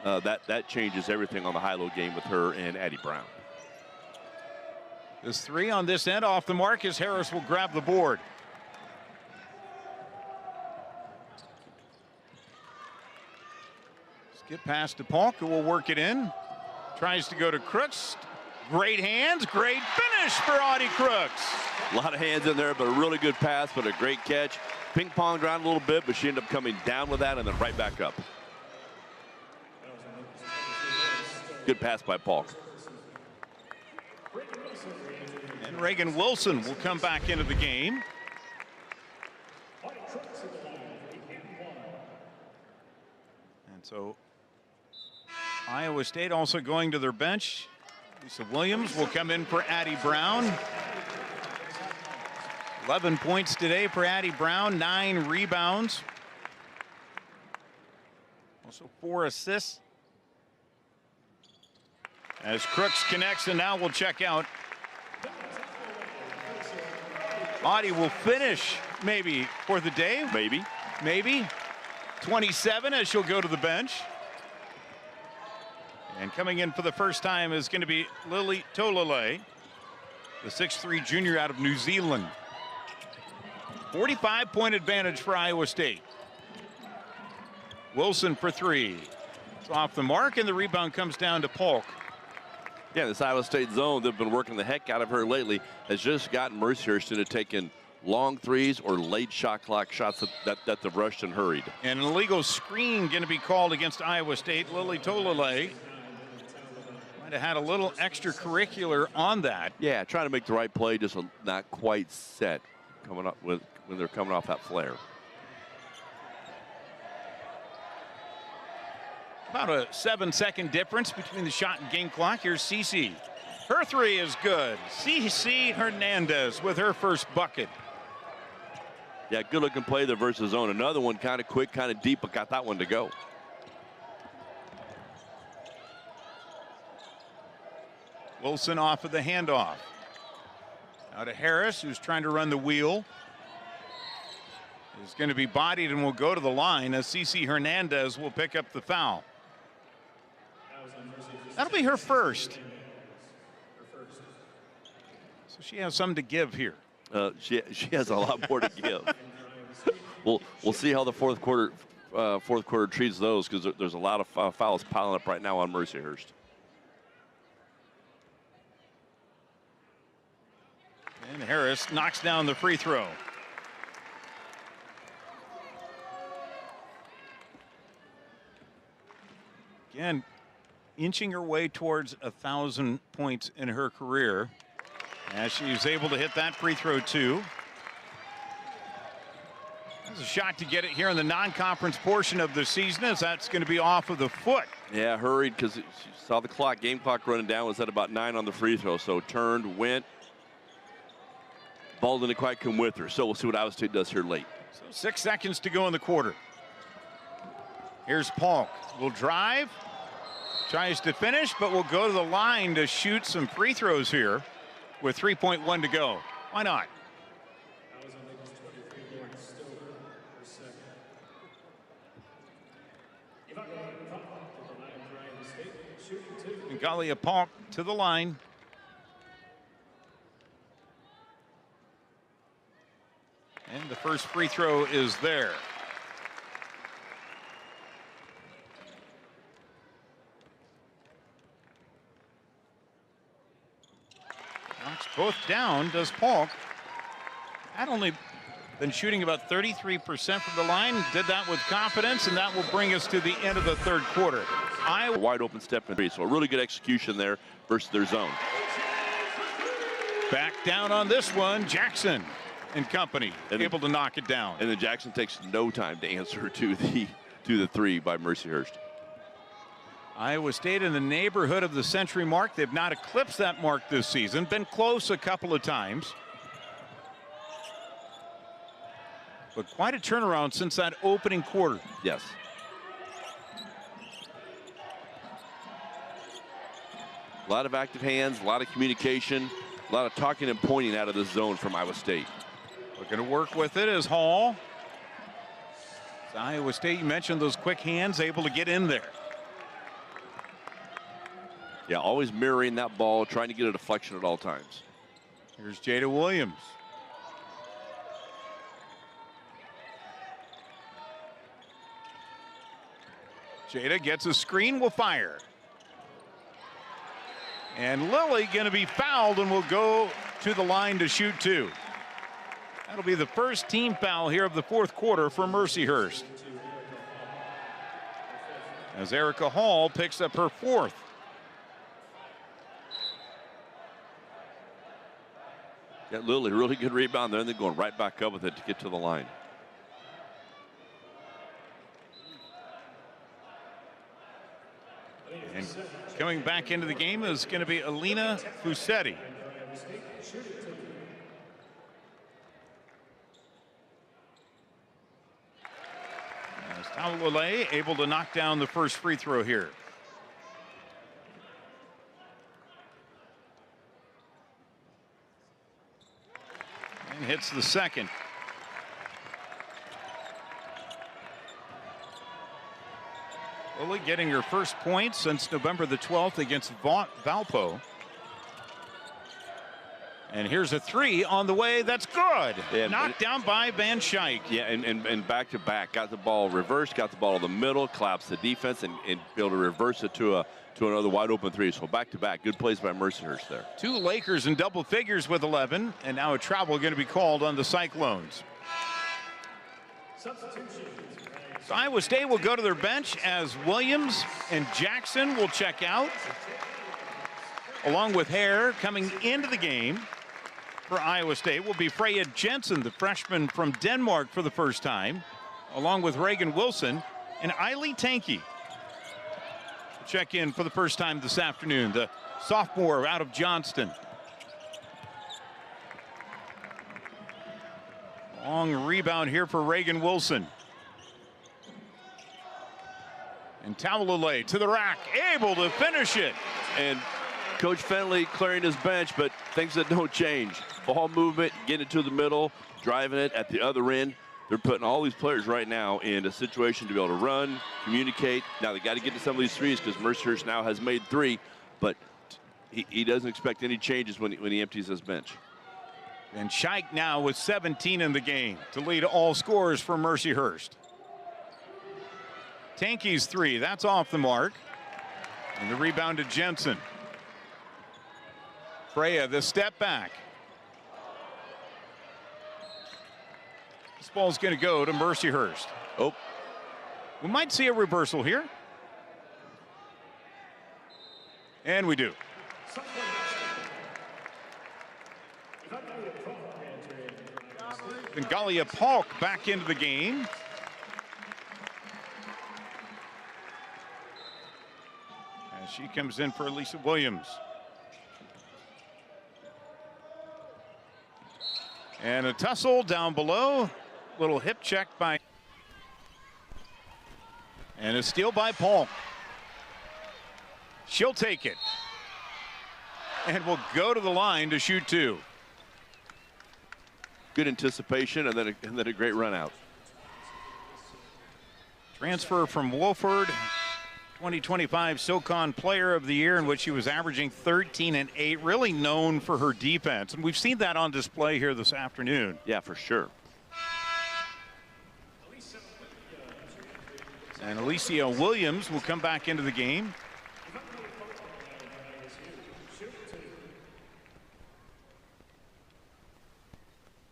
that changes everything on the high-low game with her and Addie Brown. This 3 on this end off the mark as Harris will grab the board. Skip pass to Polk, who will work it in. Tries to go to Crooks. Great hands, great finish for Audie Crooks. A lot of hands in there, but a really good pass, but a great catch. Ping-ponged around a little bit, but she ended up coming down with that and then right back up. Good pass by Polk. And Reagan Wilson will come back into the game. And so Iowa State also going to their bench. Lisa Williams will come in for Addie Brown. 11 points today for Addie Brown, 9 rebounds. Also 4 assists. As Crooks connects and now will check out. Audie will finish maybe for the day. Maybe. 27 as she'll go to the bench. And coming in for the first time is going to be Lily Tolele, the 6'3" junior out of New Zealand. 45-point advantage for Iowa State. Wilson for 3. It's off the mark, and the rebound comes down to Polk. Yeah, this Iowa State zone, they've been working the heck out of her lately, has just gotten Mercyhurst into taking long threes or late shot clock shots that they've rushed and hurried. And an illegal screen going to be called against Iowa State. Lily Tolele might have had a little extracurricular on that. Yeah, trying to make the right play, just not quite set coming up with when they're coming off that flare. About a 7-second difference between the shot and game clock. Here's Cece. Her 3 is good. Cece Hernandez with her first bucket. Yeah, good looking play there versus zone. Another one kind of quick, kind of deep, but got that one to go. Wilson off of the handoff. Now to Harris, who's trying to run the wheel. Is going to be bodied and will go to the line as Cece Hernandez will pick up the foul. That'll be her first. So she has some to give here. She has a lot more to give. We'll see how the fourth quarter treats those, because there's a lot of fouls piling up right now on Mercyhurst. And Harris knocks down the free throw. Again, inching her way towards 1,000 points in her career, as she's able to hit that free throw too. There's a shot to get it here in the non-conference portion of the season, as that's going to be off of the foot. Yeah, hurried because she saw the clock, game clock running down, was at about 9 on the free throw. So turned, went, ball didn't quite come with her. So we'll see what Iowa State does here late. So 6 seconds to go in the quarter. Here's Polk. Will drive. tries to finish, but will go to the line to shoot some free throws here with 3.1 to go. Why not? Galia Polk to the line. And the first free throw is there. Knocks both down, does Polk. Had only been shooting about 33% from the line. Did that with confidence, and that will bring us to the end of the third quarter. Iowa wide open step in three, so a really good execution there versus their zone. Back down on this one, Jackson and company able to knock it down. And then Jackson takes no time to answer to the three by Mercyhurst. Iowa State in the neighborhood of the century mark. They've not eclipsed that mark this season. Been close a couple of times. But quite a turnaround since that opening quarter. Yes. A lot of active hands, a lot of communication, a lot of talking and pointing out of the zone from Iowa State. Looking to work with it is Hall. It's Iowa State, you mentioned those quick hands, able to get in there. Yeah, always mirroring that ball, trying to get a deflection at all times. Here's Jada Williams. Jada gets a screen, will fire. And Lilly going to be fouled and will go to the line to shoot two. That'll be the first team foul here of the fourth quarter for Mercyhurst, as Erica Hall picks up her fourth. Got Lilly, really good rebound there, and they're going right back up with it to get to the line. And coming back into the game is going to be Alina Fusetti. As Taulale able to knock down the first free throw here. And hits the second. Lilly getting her first point since November the 12th against Valpo. And here's a three on the way. That's good. Yeah, knocked down by Van Schaik. Yeah, and back to back. Got the ball reversed, got the ball in the middle, collapsed the defense, and be able to reverse it to another wide open three. So back to back. Good plays by Mercyhurst there. Two Lakers in double figures with 11. And now a travel going to be called on the Cyclones. So Iowa State will go to their bench as Williams and Jackson will check out, along with Hare. Coming into the game for Iowa State will be Freya Jensen, the freshman from Denmark, for the first time, along with Reagan Wilson and Eiley Tanke. Check in for the first time this afternoon, the sophomore out of Johnston. Long rebound here for Reagan Wilson. And Taulale to the rack, able to finish it. And Coach Fenley clearing his bench, but things that don't change. Ball movement, getting it to the middle, driving it at the other end. They're putting all these players right now in a situation to be able to run, communicate. Now they got to get to some of these threes because Mercyhurst now has made three, but he doesn't expect any changes when he empties his bench. And Schaik now with 17 in the game to lead all scorers for Mercyhurst. Tanke's three, that's off the mark. And the rebound to Jensen. Freya, the step back. This ball's going to go to Mercyhurst. Oh, we might see a reversal here. And we do. And Galia Polk back into the game. As she comes in for Lisa Williams. And a tussle down below. Little hip check by. And a steal by Polk. She'll take it. And will go to the line to shoot 2. Good anticipation and then a great run out. Transfer from Wolford, 2025 SoCon Player of the Year, in which she was averaging 13 and 8, really known for her defense. And we've seen that on display here this afternoon. Yeah, for sure. And Alicia Williams will come back into the game.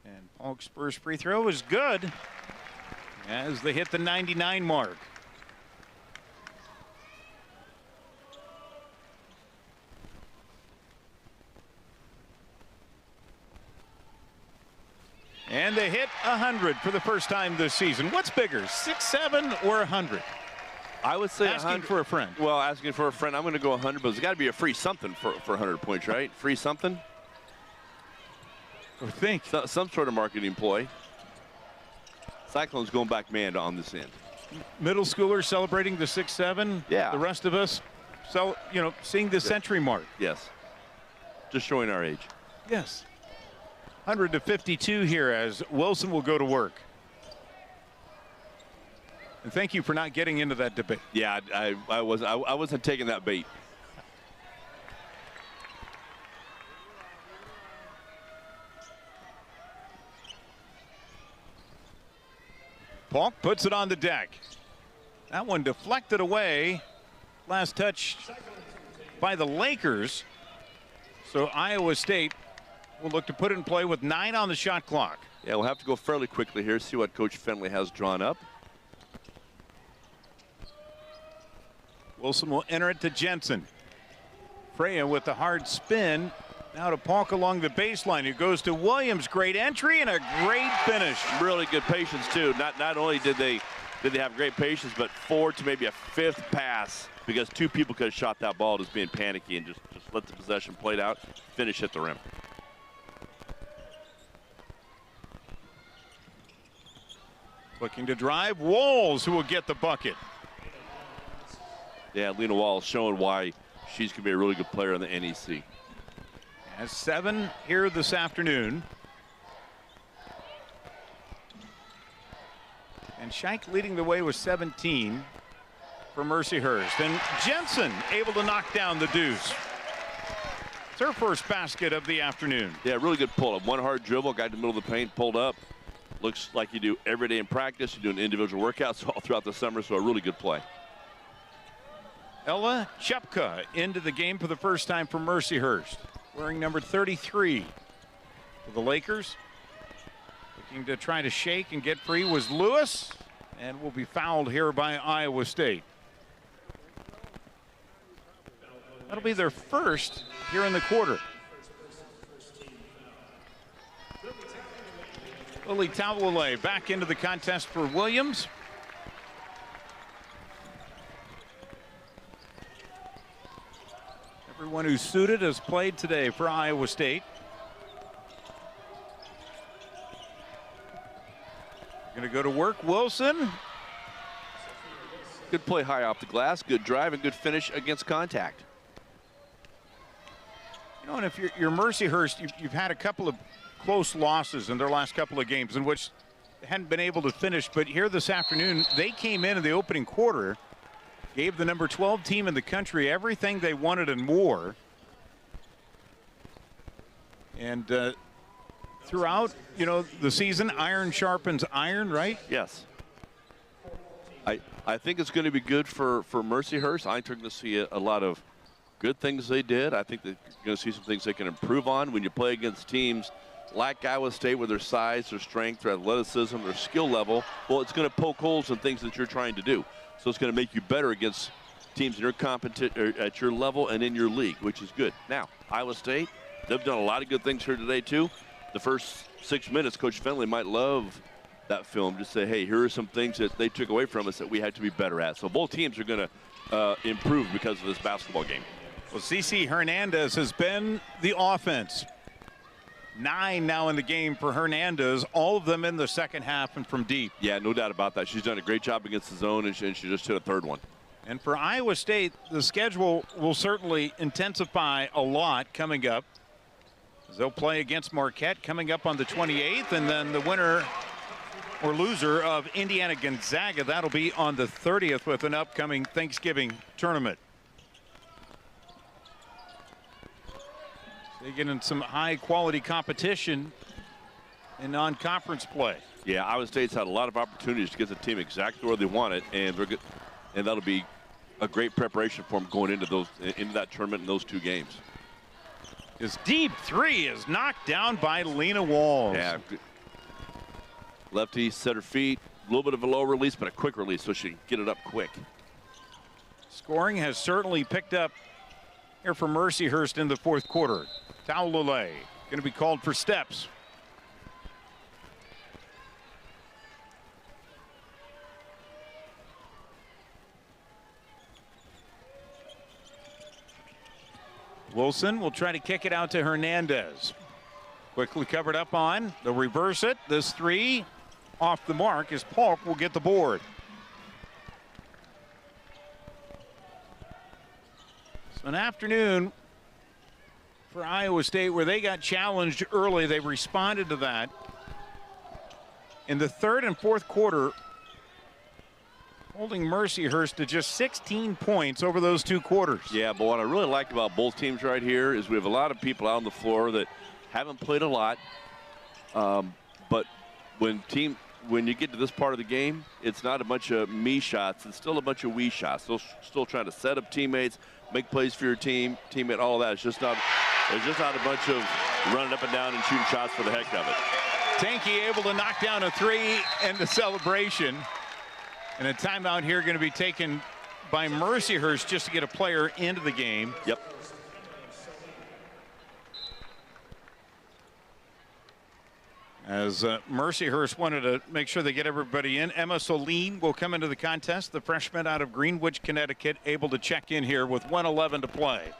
And Polk's first free throw is good as they hit the 99 mark. And they hit 100 for the first time this season. What's bigger, 6'7" or 100? I would say asking 100 for a friend. Well, asking for a friend, I'm going to go 100, but there's got to be a free something for 100 points, right? Free something? I think. Some sort of marketing ploy. Cyclones going back man on this end. Middle schoolers celebrating the 6'7". Yeah. The rest of us, seeing the century mark. Yes. Just showing our age. Yes. 100 to 52 here as Wilson will go to work. And thank you for not getting into that debate. Yeah, I wasn't taking that bait. Polk puts it on the deck. That one deflected away. Last touch by the Lakers. So Iowa State will look to put it in play with 9 on the shot clock. Yeah, we'll have to go fairly quickly here, see what Coach Fenley has drawn up. Wilson will enter it to Jensen. Freya with the hard spin. Now to Polk along the baseline, who goes to Williams. Great entry and a great finish. Really good patience too. Not only did they have great patience, but 4 to maybe a 5th pass, because 2 people could have shot that ball just being panicky and just let the possession play out, finish at the rim. Looking to drive, Walls, who will get the bucket. Yeah, Lena Walls showing why she's going to be a really good player in the NEC. Has 7 here this afternoon. And Schenck leading the way with 17 for Mercyhurst. And Jensen able to knock down the deuce. It's her first basket of the afternoon. Yeah, really good pull-up. One hard dribble, got in the middle of the paint, pulled up. Looks like you do every day in practice. You're doing individual workouts all throughout the summer, so a really good play. Ella Chepka into the game for the first time for Mercyhurst, wearing number 33 for the Lakers. Looking to try to shake and get free was Lewis, and will be fouled here by Iowa State. That'll be their first here in the quarter. Lily Tawale back into the contest for Williams. Everyone who's suited has played today for Iowa State. Going to go to work, Wilson. Good play high off the glass, good drive, and good finish against contact. You know, and if you're Mercyhurst, you've had a couple of close losses in their last couple of games in which they hadn't been able to finish. But here this afternoon, they came in the opening quarter, gave the number 12 team in the country everything they wanted and more. And throughout, the season, iron sharpens iron, right? Yes. I think it's going to be good for Mercyhurst. I think we're going to see a lot of good things they did. I think they're going to see some things they can improve on when you play against teams like Iowa State with their size, their strength, their athleticism, their skill level. Well, it's going to poke holes in things that you're trying to do. So it's going to make you better against teams that are at your level and in your league, which is good. Now, Iowa State, they've done a lot of good things here today, too. The first 6 minutes, Coach Fenley might love that film. Just say, hey, here are some things that they took away from us that we had to be better at. So both teams are going to improve because of this basketball game. Well, Cece Hernandez has been the offense. 9 now in the game for Hernandez, all of them in the second half and from deep. Yeah, no doubt about that. She's done a great job against the zone, and she just hit a third one. And for Iowa State, the schedule will certainly intensify a lot coming up. They'll play against Marquette coming up on the 28th, and then the winner or loser of Indiana Gonzaga, that'll be on the 30th with an upcoming Thanksgiving tournament. They get in some high quality competition in non-conference play. Yeah, Iowa State's had a lot of opportunities to get the team exactly where they want it, and they're good, and that'll be a great preparation for them going into that tournament in those 2 games. His deep 3 is knocked down by Lena Walls. Yeah, lefty set her feet, a little bit of a low release, but a quick release, so she can get it up quick. Scoring has certainly picked up here for Mercyhurst in the 4th quarter. Taulale going to be called for steps. Wilson will try to kick it out to Hernandez. Quickly covered up on. They'll reverse it. This 3 off the mark as Polk will get the board. So an afternoon for Iowa State where they got challenged early. They responded to that. In the 3rd and 4th quarter, holding Mercyhurst to just 16 points over those 2 quarters. Yeah, but what I really like about both teams right here is we have a lot of people out on the floor that haven't played a lot. But when you get to this part of the game, it's not a bunch of me shots. It's still a bunch of we shots. Still trying to set up teammates, make plays for your teammate, all that. There's just not a bunch of running up and down and shooting shots for the heck of it. Tanky able to knock down a 3 in the celebration. And a timeout here going to be taken by Mercyhurst just to get a player into the game. Yep. As Mercyhurst wanted to make sure they get everybody in. Emma Soline will come into the contest. The freshman out of Greenwich, Connecticut, able to check in here with 1:11 to play.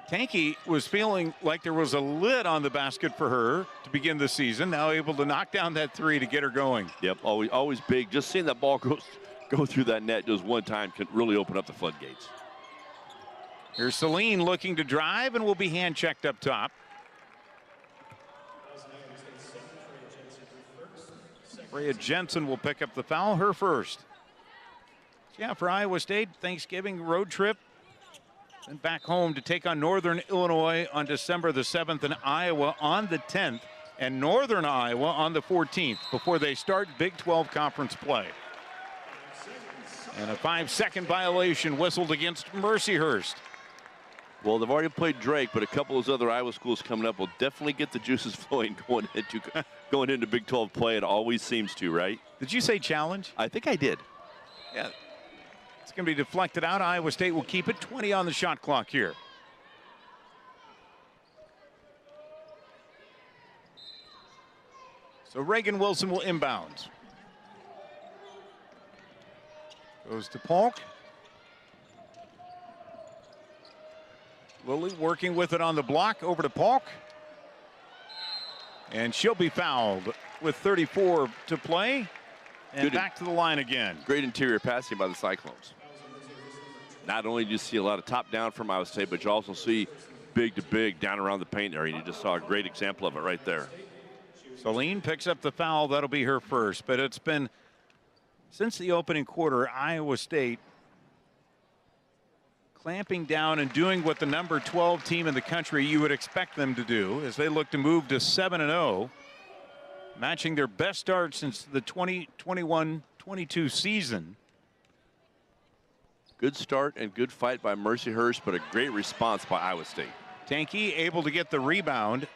Tanky was feeling like there was a lid on the basket for her to begin the season. Now able to knock down that 3 to get her going. Yep, always big. Just seeing that ball go through that net just one time can really open up the floodgates. Here's Celine looking to drive and will be hand checked up top. Freya Jensen will pick up the foul, her first. Yeah, for Iowa State, Thanksgiving road trip. And back home to take on Northern Illinois on December the 7th and Iowa on the 10th and Northern Iowa on the 14th before they start Big 12 conference play. And a 5-second violation whistled against Mercyhurst. Well, they've already played Drake, but a couple of those other Iowa schools coming up will definitely get the juices flowing going into Big 12 play. It always seems to, right? Did you say challenge? I think I did. Yeah. It's going to be deflected out. Iowa State will keep it. 20 on the shot clock here. So Reagan Wilson will inbound. Goes to Polk. Lilly working with it on the block. Over to Polk. And she'll be fouled with 34 to play. And back to the line again. Great interior passing by the Cyclones. Not only do you see a lot of top down from Iowa State, but you also see big to big down around the paint area. You just saw a great example of it right there. Celine picks up the foul. That'll be her first. But it's been, since the opening quarter, Iowa State clamping down and doing what the number 12 team in the country you would expect them to do as they look to move to 7-0. Matching their best start since the 2021-22 season. Good start and good fight by Mercyhurst, but a great response by Iowa State. Tanky able to get the rebound.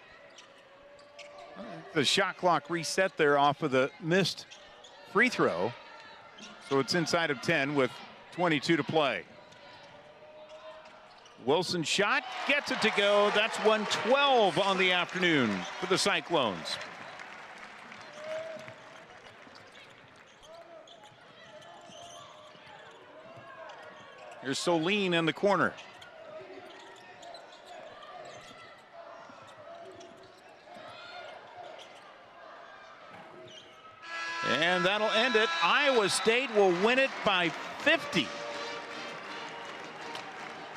The shot clock reset there off of the missed free throw. So it's inside of 10 with 22 to play. Wilson shot, gets it to go. That's 112 on the afternoon for the Cyclones. Here's Soline in the corner. that'll end it. Iowa State will win it by 50.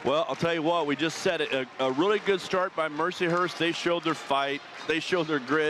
Well, I'll tell you what, we just said it, a really good start by Mercyhurst. They showed their fight. They showed their grit.